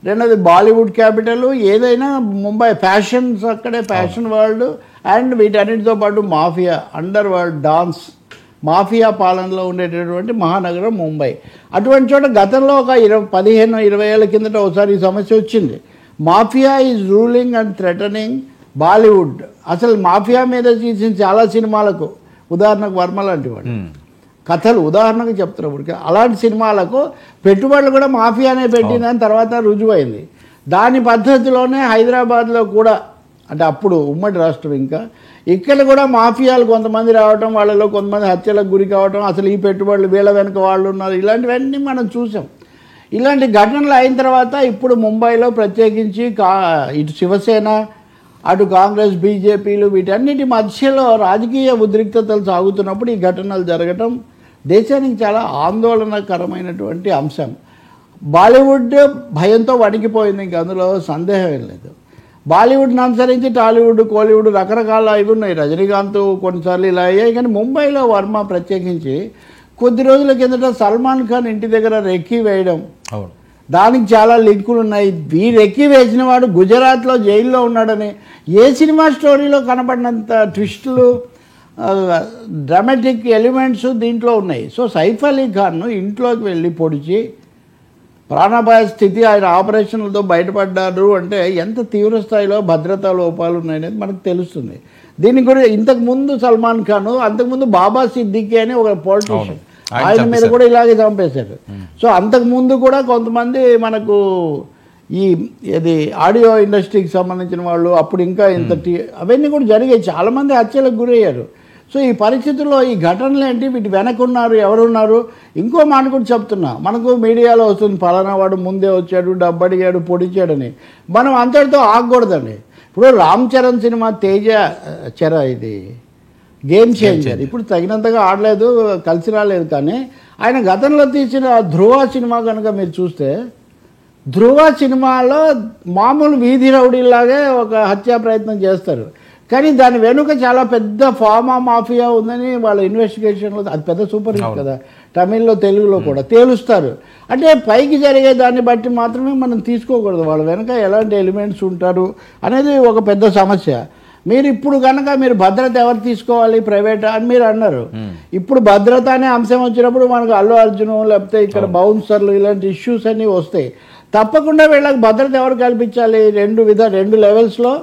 రెండోది బాలీవుడ్ క్యాపిటల్. ఏదైనా ముంబై, ఫ్యాషన్స్ అక్కడే, ఫ్యాషన్ వరల్డ్. అండ్ వీటన్నిటితో పాటు mafia, under world, dance mafia పాలనలో ఉండేటటువంటి మహానగరం ముంబై. అటువంటి చోట గతంలో ఒక 15-20 ఏళ్ళ కిందట ఒకసారి ఈ సమస్య వచ్చింది. Mafia is ruling and threatening Bollywood అసలు మాఫియా మీద తీసిన చాలా సినిమాలకు, ఉదాహరణకు వర్మ లాంటి వాడు కథలు ఉదాహరణకు చెప్తున్నప్పుడు అలాంటి సినిమాలకు పెట్టుబడులు కూడా మాఫియానే పెట్టిందని తర్వాత రుజువైంది. దాని పద్ధతిలోనే హైదరాబాద్లో కూడా, అంటే అప్పుడు ఉమ్మడి రాష్ట్రం, ఇంకా ఇక్కడ కూడా మాఫియాలు కొంతమంది రావటం, వాళ్ళలో కొంతమంది హత్యలకు గురి కావటం, అసలు ఈ పెట్టుబడులు వీళ్ళ వెనుక వాళ్ళు ఉన్నారు, ఇలాంటివన్నీ మనం చూసాం. ఇలాంటి ఘటనలు అయిన తర్వాత ఇప్పుడు ముంబైలో ప్రత్యేకించి ఇటు శివసేన, అటు కాంగ్రెస్, బీజేపీలు వీటన్నిటి మధ్యలో రాజకీయ ఉద్రిక్తతలు సాగుతున్నప్పుడు ఈ ఘటనలు జరగటం దేశానికి చాలా ఆందోళనకరమైనటువంటి అంశం. బాలీవుడ్ భయంతో వణికిపోయింది, ఇంక అందులో సందేహం ఏం లేదు. బాలీవుడ్ని అనుసరించి టాలీవుడ్, కోలీవుడ్ రకరకాల ఇవి ఉన్నాయి. రజనీకాంత్ కొన్నిసార్లు ఇలా అయ్యాయి. కానీ ముంబైలో వర్మ ప్రత్యేకించి కొద్ది రోజుల కిందట సల్మాన్ ఖాన్ ఇంటి దగ్గర రెక్కి వేయడం, దానికి చాలా లింకులు ఉన్నాయి. ఈ రెక్కి వేసిన వాడు గుజరాత్లో జైల్లో ఉన్నాడని ఏ సినిమా స్టోరీలో కనబడినంత ట్విస్టులు, డ్రామాటిక్ ఎలిమెంట్స్ దీంట్లో ఉన్నాయి. సో సైఫ్ అలీ ఖాన్ను ఇంట్లోకి వెళ్ళి పొడిచి ప్రాణాపాయ స్థితి, ఆయన ఆపరేషన్లతో బయటపడ్డారు అంటే ఎంత తీవ్ర స్థాయిలో భద్రతా లోపాలు ఉన్నాయనేది మనకు తెలుస్తుంది. దీని గురించి ఇంతకుముందు సల్మాన్ ఖాన్, అంతకుముందు బాబా సిద్దికీ అని ఒక పొలిటీషియన్, ఆయన మీద కూడా ఇలాగే చంపేశారు. సో అంతకుముందు కూడా కొంతమంది మనకు ఇది ఆడియో ఇండస్ట్రీకి సంబంధించిన వాళ్ళు అప్పుడు ఇంకా ఇంత అవన్నీ కూడా జరిగాయి. చాలామంది హత్యలకు గురయ్యారు. సో ఈ పరిస్థితుల్లో ఈ ఘటనలు ఏంటి, వీటి వెనకున్నారు, ఎవరున్నారు? ఇంకో మాట కూడా చెప్తున్నా, మనకు మీడియాలో వస్తుంది ఫలానా వాడు ముందే వచ్చాడు, డబ్బు అడిగాడు, పొడిచాడని. మనం అంతటితో ఆగకూడదండి. ఇప్పుడు రామ్ చరణ్ సినిమా ఇది గేమ్ చేంజర్, ఇప్పుడు తగినంతగా ఆడలేదు, కలిసి రాలేదు. కానీ ఆయన గతంలో తీసిన ధ్రువ సినిమా కనుక మీరు చూస్తే, ధ్రువ సినిమాలో మామూలు వీధి రౌడీలాగే ఒక హత్యా ప్రయత్నం చేస్తారు. కానీ దాని వెనుక చాలా పెద్ద ఫార్మా మాఫియా ఉందని వాళ్ళ ఇన్వెస్టిగేషన్లో, అది పెద్ద సూపర్ హిట్ కదా, తమిళ్లో తెలుగులో కూడా తేలుస్తారు. అంటే పైకి జరిగే దాన్ని బట్టి మాత్రమే మనం తీసుకోకూడదు, వాళ్ళ వెనుక ఎలాంటి ఎలిమెంట్స్ ఉంటారు అనేది ఒక పెద్ద సమస్య. మీరు ఇప్పుడు కనుక మీరు భద్రత ఎవరు తీసుకోవాలి, ప్రైవేట్ అని మీరు అన్నారు. ఇప్పుడు భద్రత అనే అంశం వచ్చినప్పుడు మనకు అల్లు అర్జున్, లేకపోతే ఇక్కడ బౌన్సర్లు, ఇలాంటి ఇష్యూస్ అన్నీ వస్తాయి. తప్పకుండా వీళ్ళకి భద్రత ఎవరు కల్పించాలి? రెండు లెవెల్స్లో.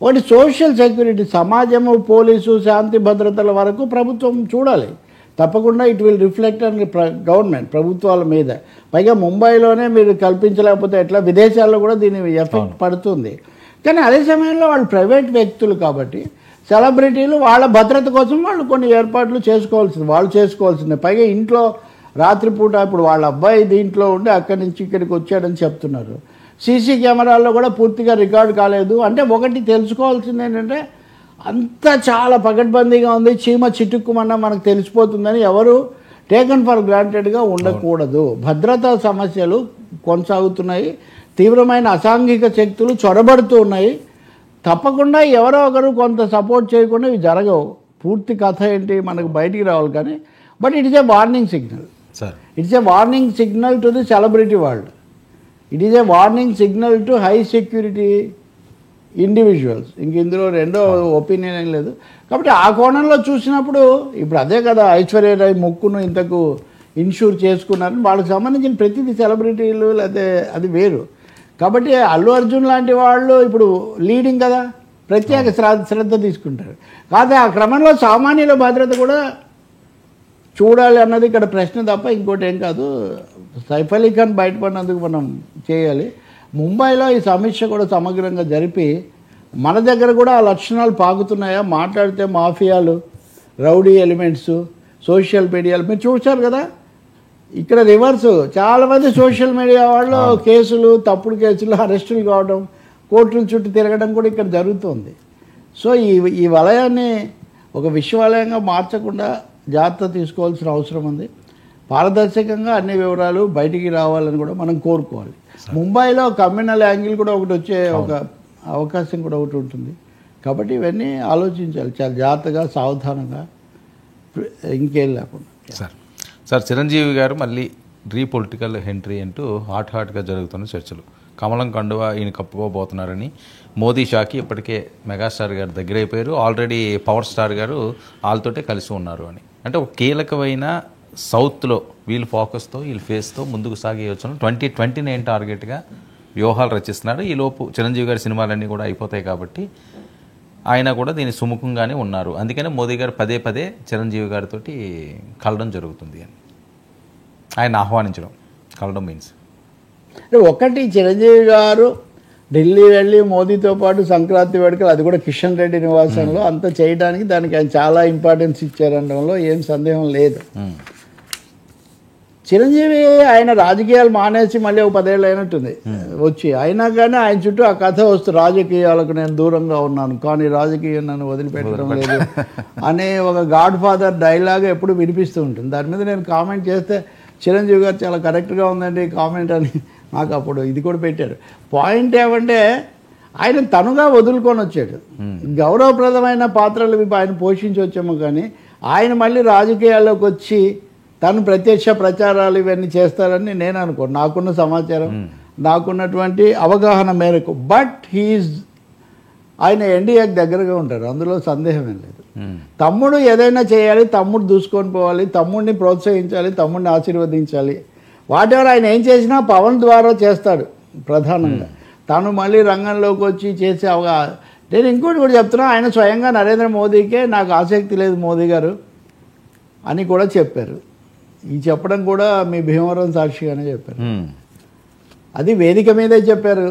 ఒకటి సోషల్ సెక్యూరిటీ, సమాజము, పోలీసు, శాంతి భద్రతల వరకు ప్రభుత్వం చూడాలి. తప్పకుండా it will reflect on government, ప్రభుత్వాల మీద. పైగా ముంబైలోనే మీరు కల్పించలేకపోతే ఎట్లా, విదేశాల్లో కూడా దీని ఎఫెక్ట్ పడుతుంది. కానీ అదే సమయంలో వాళ్ళు ప్రైవేట్ వ్యక్తులు కాబట్టి, సెలబ్రిటీలు వాళ్ళ భద్రత కోసం వాళ్ళు కొన్ని ఏర్పాట్లు చేసుకోవాల్సిందే. పైగా ఇంట్లో రాత్రిపూట ఇప్పుడు వాళ్ళ అబ్బాయి దీంట్లో ఉండి అక్కడి నుంచి ఇక్కడికి వచ్చాడని చెప్తున్నారు. సీసీ కెమెరాల్లో కూడా పూర్తిగా రికార్డు కాలేదు. అంటే ఒకటి తెలుసుకోవాల్సింది ఏంటంటే, అంతా చాలా పకడ్బందీగా ఉంది, చీమ చిటుక్కుమన్నా మనకు తెలిసిపోతుందని ఎవరు టేకన్ ఫర్ గ్రాంటెడ్గా ఉండకూడదు. భద్రతా సమస్యలు కొనసాగుతున్నాయి, తీవ్రమైన అసాంఘిక శక్తులు చొరబడుతూ ఉన్నాయి. తప్పకుండా ఎవరో ఒకరు కొంత సపోర్ట్ చేయకుండా ఇవి జరగవు. పూర్తి కథ ఏంటి మనకు బయటికి రావాలి. కానీ but it is a warning signal. It's a warning signal to the celebrity world. It is a warning signal to high security individuals. ఇంక ఇందులో రెండో ఒపీనియన్ ఏం లేదు. కాబట్టి ఆ కోణంలో చూసినప్పుడు ఇప్పుడు అదే కదా, ఐశ్వర్యరాయ్ ముక్కును ఇంతకు ఇన్షూర్ చేసుకున్నారని వాళ్ళకి సంబంధించిన ప్రతిదీ సెలబ్రిటీలు, లేకపోతే అది వేరు. కాబట్టి అల్లు అర్జున్ లాంటి వాళ్ళు ఇప్పుడు లీడింగ్ కదా, ప్రత్యేక శ్రద్ధ తీసుకుంటారు. కాదు ఆ క్రమంలో సామాన్యుల భద్రత కూడా చూడాలి అన్నది ఇక్కడ ప్రశ్న తప్ప ఇంకోటి ఏం కాదు. సైఫ్ అలీ ఖాన్ బయటపడినందుకు మనం చేయాలి. ముంబైలో ఈ సమీక్ష కూడా సమగ్రంగా జరిపి మన దగ్గర కూడా ఆ లక్షణాలు పాకుతున్నాయా, మాట్లాడితే మాఫియాలు, రౌడీ ఎలిమెంట్స్, సోషల్ మీడియాలు మీరు చూశారు కదా. ఇక్కడ రివర్స్, చాలామంది సోషల్ మీడియా వాళ్ళు కేసులు, తప్పుడు కేసులు, అరెస్టులు కావడం, కోర్టుల చుట్టూ తిరగడం కూడా ఇక్కడ జరుగుతుంది. సో ఈ వలయాన్ని ఒక విశ్వవలయంగా మార్చకుండా జాగ్రత్త తీసుకోవాల్సిన అవసరం ఉంది. పారదర్శకంగా అన్ని వివరాలు బయటికి రావాలని కూడా మనం కోరుకోవాలి. ముంబైలో కమ్యూనల్ యాంగిల్ కూడా ఒకటి వచ్చే ఒక అవకాశం కూడా ఒకటి ఉంటుంది. కాబట్టి ఇవన్నీ ఆలోచించాలి చాలా జాగ్రత్తగా, సావధానంగా, ఇంకేం లేకుండా. సార్ చిరంజీవి గారు మళ్ళీ పొలిటికల్ ఎంట్రీ అంటూ హాట్గా జరుగుతున్న చర్చలు. కమలం కండువా ఈయన కప్పుకోబోతున్నారని మోదీ షాకి ఇప్పటికే మెగాస్టార్ గారు దగ్గర అయిపోయారు. ఆల్రెడీ పవర్ స్టార్ గారు వాళ్ళతోటే కలిసి ఉన్నారు అని. అంటే ఒక కీలకమైన సౌత్లో వీళ్ళు ఫోకస్తో, వీళ్ళు ఫేస్తో ముందుకు సాగేయచ్చు. 2029 టార్గెట్గా వ్యూహాలు రచిస్తున్నారు. ఈలోపు చిరంజీవి గారి సినిమాలన్నీ కూడా అయిపోతాయి కాబట్టి ఆయన కూడా దీని సుముఖంగానే ఉన్నారు. అందుకనే మోదీ గారు పదే పదే చిరంజీవి గారితో కలడం జరుగుతుంది అని ఆయన ఆహ్వానించడం. కలడం మీన్స్ ఒకటి, చిరంజీవి గారు ఢిల్లీ వెళ్ళి మోదీతో పాటు సంక్రాంతి వేడుకలు, అది కూడా కిషన్ రెడ్డి నివాసంలో అంతా చేయడానికి దానికి ఆయన చాలా ఇంపార్టెన్స్ ఇచ్చారనడంలో ఏం సందేహం లేదు. చిరంజీవి ఆయన రాజకీయాలు మానేసి మళ్ళీ ఒక 10 ఏళ్ళు అయినట్టుంది వచ్చి, అయినా కానీ ఆయన చుట్టూ ఆ కథ వస్తుంది, రాజకీయాలకు నేను దూరంగా ఉన్నాను కానీ రాజకీయం నన్ను వదిలిపెట్టడం లేదు అనే ఒక గాడ్ ఫాదర్ డైలాగ్ ఎప్పుడు వినిపిస్తూ ఉంటుంది. దాని మీద నేను కామెంట్ చేస్తే చిరంజీవి గారు చాలా కరెక్ట్గా ఉందండి కామెంట్ అని నాకు అప్పుడు ఇది కూడా పెట్టారు. పాయింట్ ఏమంటే ఆయన తనుగా వదులుకొని వచ్చాడు. గౌరవప్రదమైన పాత్రలు ఆయన పోషించి వచ్చాము, కానీ ఆయన మళ్ళీ రాజకీయాల్లోకి వచ్చి తను ప్రత్యక్ష ప్రచారాలు ఇవన్నీ చేస్తారని నేను అనుకోను, నాకున్న సమాచారం, నాకున్నటువంటి అవగాహన మేరకు. బట్ ఆయన ఎన్డీఏకి దగ్గరగా ఉంటారు, అందులో సందేహమేం లేదు. తమ్ముడు ఏదైనా చేయాలి, తమ్ముడు దూసుకొని పోవాలి, తమ్ముడిని ప్రోత్సహించాలి, తమ్ముడిని ఆశీర్వదించాలి. వాటెవర్ ఆయన ఏం చేసినా పవన్ ద్వారా చేస్తాడు ప్రధానంగా. తను మళ్ళీ రంగంలోకి వచ్చి చేసే నేను ఇంకోటి కూడా చెప్తున్నా, ఆయన స్వయంగా నరేంద్ర మోదీకే నాకు ఆసక్తి లేదు మోదీ గారు అని కూడా చెప్పారు. ఈ చెప్పడం కూడా మీ భీమవరం సాక్షిగానే చెప్పారు, అది వేదిక మీదే చెప్పారు.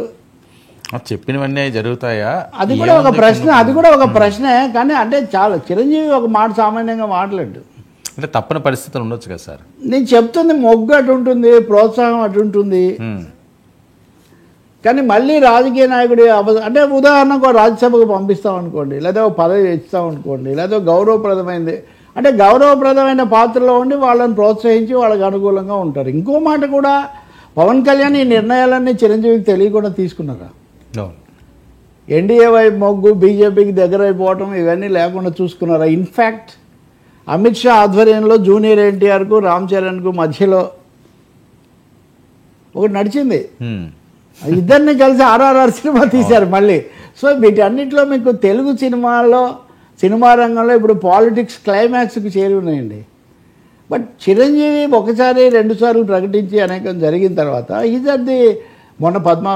చెప్పినవన్నీ జరుగుతాయా అది కూడా ఒక ప్రశ్న, అది కూడా ఒక ప్రశ్నే. కానీ అంటే చాలా చిరంజీవి ఒక మాట సామాన్యంగా మాట్లాడు, అంటే తప్పని పరిస్థితులు ఉండొచ్చు కదా సార్. నేను చెప్తుంది మొగ్గు అటు ఉంటుంది, ప్రోత్సాహం అటు ఉంటుంది. కానీ మళ్ళీ రాజకీయ నాయకుడి అంటే ఉదాహరణకు రాజ్యసభకు పంపిస్తాం అనుకోండి, లేదా పదవి ఇస్తాం అనుకోండి, లేదా గౌరవప్రదమైంది అంటే గౌరవప్రదమైన పాత్రలో ఉండి వాళ్ళని ప్రోత్సహించి వాళ్ళకి అనుకూలంగా ఉంటారు. ఇంకో మాట కూడా, పవన్ కళ్యాణ్ ఈ నిర్ణయాలన్నీ చిరంజీవికి తెలియకుండా తీసుకున్నారా? ఎన్డీఏ వైపు మొగ్గు, బీజేపీకి దగ్గర అయిపోవటం ఇవన్నీ లేకుండా చూసుకున్నారా? ఇన్ఫ్యాక్ట్ అమిత్ షా ఆధ్వర్యంలో జూనియర్ ఎన్టీఆర్కు రామ్ చరణ్కు మధ్యలో ఒకటి నడిచింది, ఇద్దరిని కలిసి RRR సినిమా తీశారు మళ్ళీ. సో వీటన్నిటిలో మీకు తెలుగు సినిమా రంగంలో ఇప్పుడు పాలిటిక్స్ క్లైమాక్స్కి చేరి ఉన్నాయండి. బట్ చిరంజీవి ఒకసారి 2 సార్లు ప్రకటించి అనేకం జరిగిన తర్వాత ఇది మొన్న పద్మ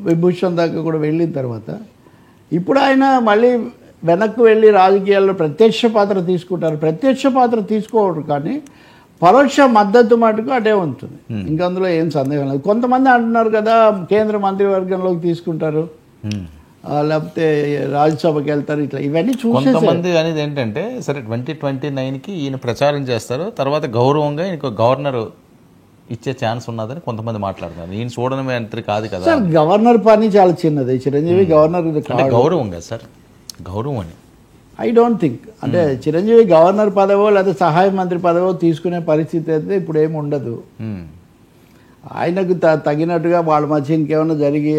విభూషణ్ దాకా కూడా వెళ్ళిన తర్వాత ఇప్పుడు ఆయన మళ్ళీ వెనక్కి వెళ్ళి రాజకీయాల్లో ప్రత్యక్ష పాత్ర తీసుకుంటారు. ప్రత్యక్ష పాత్ర తీసుకోవడం కానీ పరోక్ష మద్దతు మటుకు అటే ఉంటుంది, ఇంకా అందులో ఏం సందేహం లేదు. కొంతమంది అంటున్నారు కదా కేంద్ర మంత్రివర్గంలోకి తీసుకుంటారు, లేకపోతే రాజ్యసభకి వెళ్తారు, ఇట్లా ఇవన్నీ కొంతమంది అనేది ఏంటంటే సరే 2029కి ఈయన ప్రచారం చేస్తారు, తర్వాత గౌరవంగా ఈయనకు గవర్నర్ ఇచ్చే ఛాన్స్ ఉన్నదని కొంతమంది మాట్లాడుతున్నారు. ఈయన చూడడమే అంతే కాదు కదా సార్, గవర్నర్ పని చాలా చిన్నది. చిరంజీవి గవర్నర్ గౌరవంగా సార్, గౌరవం అని ఐ డోంట్ థింక్. అంటే చిరంజీవి గవర్నర్ పదవో లేదా సహాయ మంత్రి పదవో తీసుకునే పరిస్థితి అయితే ఇప్పుడు ఏమి ఉండదు. ఆయనకు తగినట్టుగా వాళ్ళ మధ్య ఇంకేమైనా జరిగి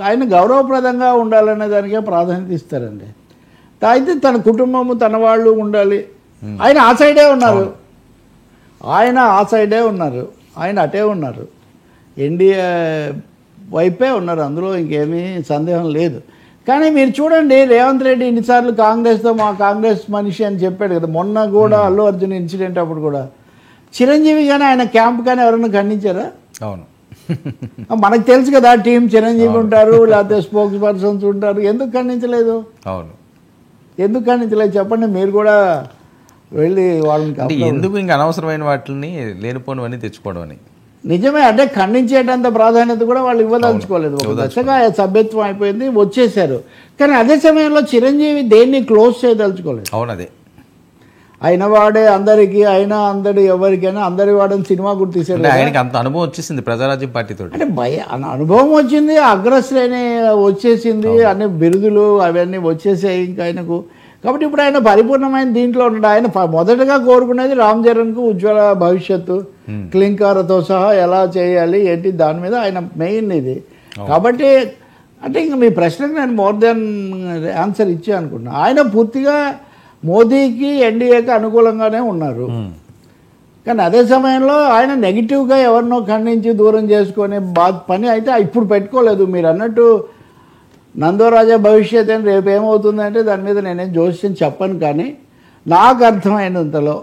ఆయన గౌరవప్రదంగా ఉండాలనే దానికే ప్రాధాన్యత ఇస్తారండి. అయితే తన కుటుంబము తన వాళ్ళు ఉండాలి. ఆయన ఆ సైడే ఉన్నారు, ఆయన అటే ఉన్నారు, ఎన్డీఏ వైపే ఉన్నారు, అందులో ఇంకేమీ సందేహం లేదు. కానీ మీరు చూడండి, రేవంత్ రెడ్డి ఇన్నిసార్లు కాంగ్రెస్తో మా కాంగ్రెస్ మనిషి అని చెప్పాడు కదా. మొన్న కూడా అల్లు అర్జున్ ఇన్సిడెంట్ అప్పుడు కూడా చిరంజీవి కానీ ఆయన క్యాంప్ కానీ ఎవరైనా ఖండించారా? అవును, మనకు తెలుసు కదా, టీం చిరంజీవి ఉంటారు, లేకపోతే స్పోక్స్ పర్సన్స్ ఉంటారు. ఎందుకు ఖండించలేదు? అవును, ఎందుకు ఖండించలేదు చెప్పండి. మీరు కూడా వెళ్ళి వాళ్ళని ఎందుకు ఇంకా అనవసరమైన వాటిని లేనిపోనివన్నీ తెచ్చుకోవడం అని. నిజమే, అంటే ఖండించేటంత ప్రాధాన్యత కూడా వాళ్ళు ఇవ్వదలుచుకోలేదు. ఒక దశగా సభ్యత్వం అయిపోయింది, వచ్చేసారు. కానీ అదే సమయంలో చిరంజీవి దేన్ని క్లోజ్ చేయదలుచుకోలేదు. అవును, అదే అయిన వాడే అందరికీ, అయినా అందరు ఎవరికైనా అందరి వాడని సినిమా కూడా తీసాడు. ఆయనకి అంత అనుభవం వచ్చేసింది ప్రజారాజ్యం పార్టీతో, అంటే అనుభవం వచ్చింది, అగ్రశ్రేణి వచ్చేసింది, అన్ని బిరుదులు అవన్నీ వచ్చేసాయి ఇంకా ఆయనకు. కాబట్టి ఇప్పుడు ఆయన పరిపూర్ణమైన దీంట్లో ఉన్నాడు. ఆయన మొదటగా కోరుకునేది రామ్ చరణ్కు ఉజ్వల భవిష్యత్తు, క్లింకారతో సహా ఎలా చేయాలి ఏంటి, దాని మీద ఆయన మెయిన్ ఇది. కాబట్టి అంటే ఇంక మీ ప్రశ్నకు నేను మోర్ దెన్ ఆన్సర్ ఇచ్చా అనుకుంటున్నాను. ఆయన పూర్తిగా మోదీకి ఎన్డీఏకి అనుకూలంగానే ఉన్నారు. కానీ అదే సమయంలో ఆయన నెగిటివ్గా ఎవరినో ఖండించి దూరం చేసుకునే పని అయితే ఇప్పుడు పెట్టుకోలేదు. మీరు అన్నట్టు నందోరాజా భవిష్యత్ అని రేపు ఏమవుతుందంటే దాని మీద నేనేం జోస్యం చెప్పను. కానీ నాకు అర్థమైనంతలో,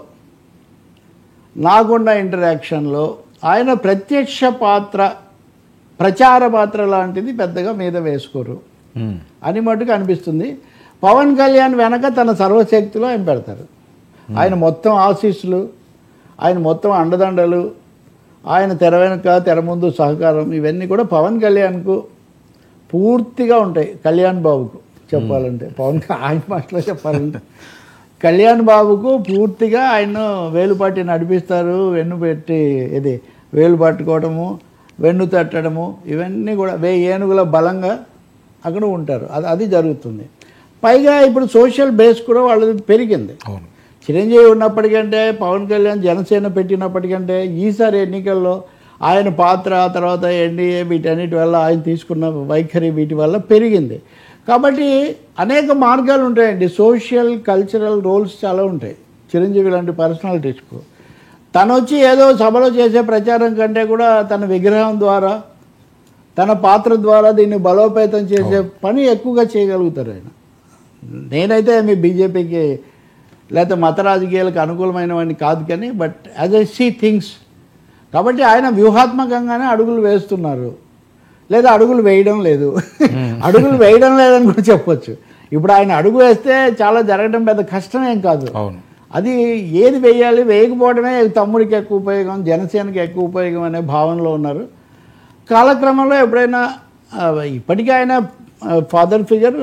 నాకున్న ఇంటరాక్షన్లో ఆయన ప్రత్యక్ష పాత్ర, ప్రచార పాత్ర లాంటిది పెద్దగా మీద వేసుకోరు అని మటుకు అనిపిస్తుంది. పవన్ కళ్యాణ్ వెనక తన సర్వశక్తిలో ఆయన పెడతారు. ఆయన మొత్తం ఆశీస్సులు, ఆయన మొత్తం అండదండలు, ఆయన తెర వెనక తెర ముందు సహకారం, ఇవన్నీ కూడా పవన్ కళ్యాణ్కు పూర్తిగా ఉంటాయి. కళ్యాణ్ బాబుకు చెప్పాలంటే, ఆయన మాటలో చెప్పాలంటే కళ్యాణ్ బాబుకు పూర్తిగా ఆయన వేలు పట్టి నడిపిస్తారు. వెన్ను పెట్టి ఇది వేలు పట్టుకోవడము, వెన్ను తట్టడము, ఇవన్నీ కూడా 1000 ఏనుగుల బలంగా అక్కడ ఉంటారు. అది జరుగుతుంది. పైగా ఇప్పుడు సోషల్ బేస్ కూడా వాళ్ళది పెరిగింది. చిరంజీవి ఉన్నప్పటికంటే, పవన్ కళ్యాణ్ జనసేన పెట్టినప్పటికంటే, ఈసారి ఎన్నికల్లో ఆయన పాత్ర, తర్వాత ఎన్డీఏ, వీటన్నిటి వల్ల ఆయన తీసుకున్న వైఖరి, వీటి వల్ల పెరిగింది. కాబట్టి అనేక మార్గాలు ఉంటాయండి. సోషల్ కల్చరల్ రోల్స్ చాలా ఉంటాయి చిరంజీవి లాంటి పర్సనాలిటీస్కు. తను వచ్చి ఏదో సభలో చేసే ప్రచారం కంటే కూడా తన విగ్రహం ద్వారా, తన పాత్ర ద్వారా దీన్ని బలోపేతం చేసే పని ఎక్కువగా చేయగలుగుతారు ఆయన. నేనైతే మీ బీజేపీకి లేకపోతే మత రాజకీయాలకు అనుకూలమైనవని కాదు, కానీ but as I see things. కాబట్టి ఆయన వ్యూహాత్మకంగానే అడుగులు వేస్తున్నారు, లేదా అడుగులు వేయడం లేదు. అడుగులు వేయడం లేదని కూడా చెప్పొచ్చు. ఇప్పుడు ఆయన అడుగు వేస్తే చాలా జరగడం పెద్ద కష్టమేం కాదు. అది ఏది వేయాలి, వేయకపోవడమే తమ్ముడికి ఎక్కువ ఉపయోగం, జనసేనకి ఎక్కువ ఉపయోగం అనే భావనలో ఉన్నారు. కాలక్రమంలో ఎప్పుడైనా ఇప్పటికీ ఆయన ఫాదర్ ఫిగర్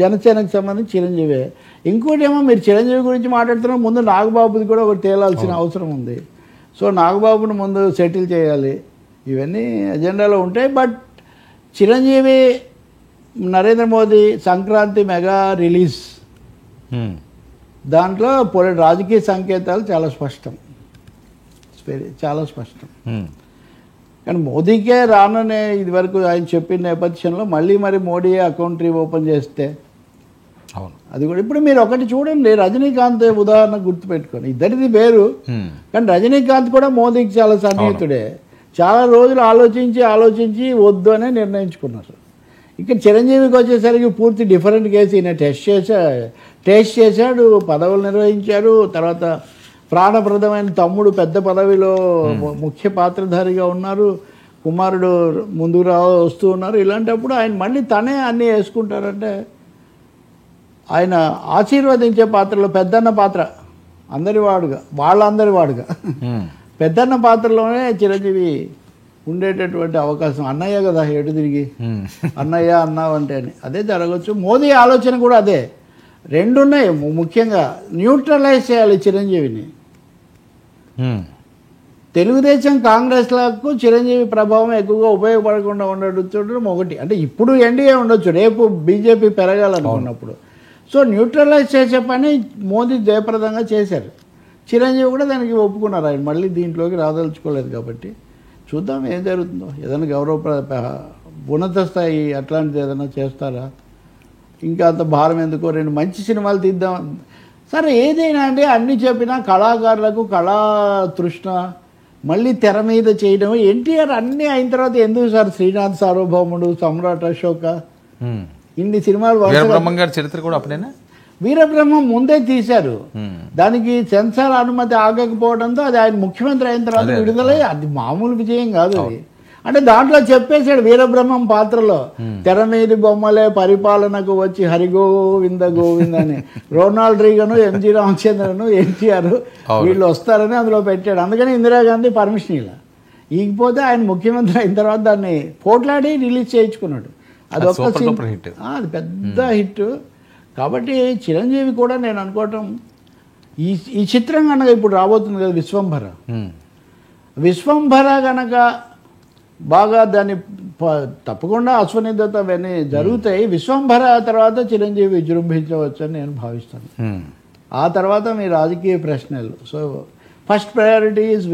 జనసేనకు సంబంధించి చిరంజీవే. ఇంకోటి ఏమో మీరు చిరంజీవి గురించి మాట్లాడుతున్న ముందు నాగబాబుది కూడా ఒకటి తేలాల్సిన అవసరం ఉంది. సో నాగబాబుని ముందు సెటిల్ చేయాలి. ఇవన్నీ ఎజెండాలో ఉంటాయి. But Chiranjeevi Narendra Modi Sankranti mega release, దాంట్లో రాజకీయ సంకేతాలు చాలా స్పష్టం, చాలా స్పష్టం. కానీ మోదీకే రాననే ఇదివరకు ఆయన చెప్పిన నేపథ్యంలో మళ్ళీ మోడీ అకౌంట్ ఓపెన్ చేస్తే అది కూడా. ఇప్పుడు మీరు ఒకటి చూడండి, రజనీకాంత్ ఉదాహరణ గుర్తుపెట్టుకోండి, ఇద్దరిది వేరు, కానీ రజనీకాంత్ కూడా మోదీకి చాలా సన్నిహితుడే. చాలా రోజులు ఆలోచించి వద్దు అనే నిర్ణయించుకున్నారు. ఇక్కడ చిరంజీవికి వచ్చేసరికి పూర్తి డిఫరెంట్ కేసు. ఈయన టేస్ట్ చేశాడు, పదవులు నిర్వహించారు, తర్వాత ప్రాణప్రదమైన తమ్ముడు పెద్ద పదవిలో ముఖ్య పాత్రధారిగా ఉన్నారు, కుమారుడు ముందుకు వస్తూ ఉన్నారు. ఇలాంటప్పుడు ఆయన మళ్ళీ తనే అన్నీ వేసుకుంటారంటే, ఆయన ఆశీర్వదించే పాత్రలో పెద్దన్న పాత్ర వాళ్ళందరి వాడుగా పెద్దన్న పాత్రలోనే చిరంజీవి ఉండేటటువంటి అవకాశం. అన్నయ్య కదా ఎటు తిరిగి అన్నయ్య అన్నావు అంటే అని అదే జరగచ్చు. మోదీ ఆలోచన కూడా అదే. రెండున్నాయి. ముఖ్యంగా న్యూట్రలైజ్ చేయాలి చిరంజీవిని. తెలుగుదేశం కాంగ్రెస్లకు చిరంజీవి ప్రభావం ఎక్కువగా ఉపయోగపడకుండా ఉండడం ఒకటి. అంటే ఇప్పుడు ఎన్డీఏ ఉండొచ్చు, రేపు బీజేపీ పెరగాలనుకున్నప్పుడు. సో న్యూట్రలైజ్ చేసే పని మోదీ జయప్రదంగా చేశారు. చిరంజీవి కూడా దానికి ఒప్పుకున్నారు. ఆయన మళ్ళీ దీంట్లోకి రాదలుచుకోలేదు. కాబట్టి చూద్దాం ఏం జరుగుతుందో. ఏదైనా ఉన్నత స్థాయి అట్లాంటిది ఏదైనా చేస్తారా, ఇంకా అంత భారం ఎందుకో, 2 మంచి సినిమాలు తీద్దాం. సరే ఏదైనా అంటే అన్నీ చెప్పినా కళాకారులకు కళా తృష్ణ మళ్ళీ తెర మీద చేయడం. ఎన్టీఆర్ అన్నీ అయిన తర్వాత ఎందుకు సార్ శ్రీనాథ్ సార్వభౌముడు, సమ్రాట్ అశోక, ఇన్ని సినిమాలు. వీరబ్రహ్మం గారి చరిత్ర కూడా అప్పుడేనా? వీరబ్రహ్మం ముందే తీశారు, దానికి సెన్సార్ అనుమతి ఆగకపోవడంతో అది ఆయన ముఖ్యమంత్రి అయిన తర్వాత విడుదలై, అది మామూలు విజయం కాదు అది. అంటే దాంట్లో చెప్పేశాడు వీరబ్రహ్మం పాత్రలో, తెర మీది బొమ్మలే పరిపాలనకు వచ్చి హరిగోవింద గోవింద అని రొనాల్డ్ రీగను, ఎంజి రామచంద్రను, ఎన్టీఆర్ వీళ్ళు వస్తారని అందులో పెట్టాడు. అందుకని ఇందిరాగాంధీ పర్మిషన్ ఇలా. ఈకపోతే ఆయన ముఖ్యమంత్రి అయిన తర్వాత దాన్ని పోట్లాడి రిలీజ్ చేయించుకున్నాడు. అది అది పెద్ద హిట్. కాబట్టి చిరంజీవి కూడా నేను అనుకోవటం ఈ చిత్రం కనుక ఇప్పుడు రాబోతుంది కదా విశ్వంభర కనుక బాగా దాన్ని తప్పకుండా అశ్వనిధత అవన్నీ జరుగుతాయి. విశ్వంభర తర్వాత చిరంజీవి విజృంభించవచ్చు అని నేను భావిస్తాను. ఆ తర్వాత మీ రాజకీయ ప్రశ్నలు. So first priority is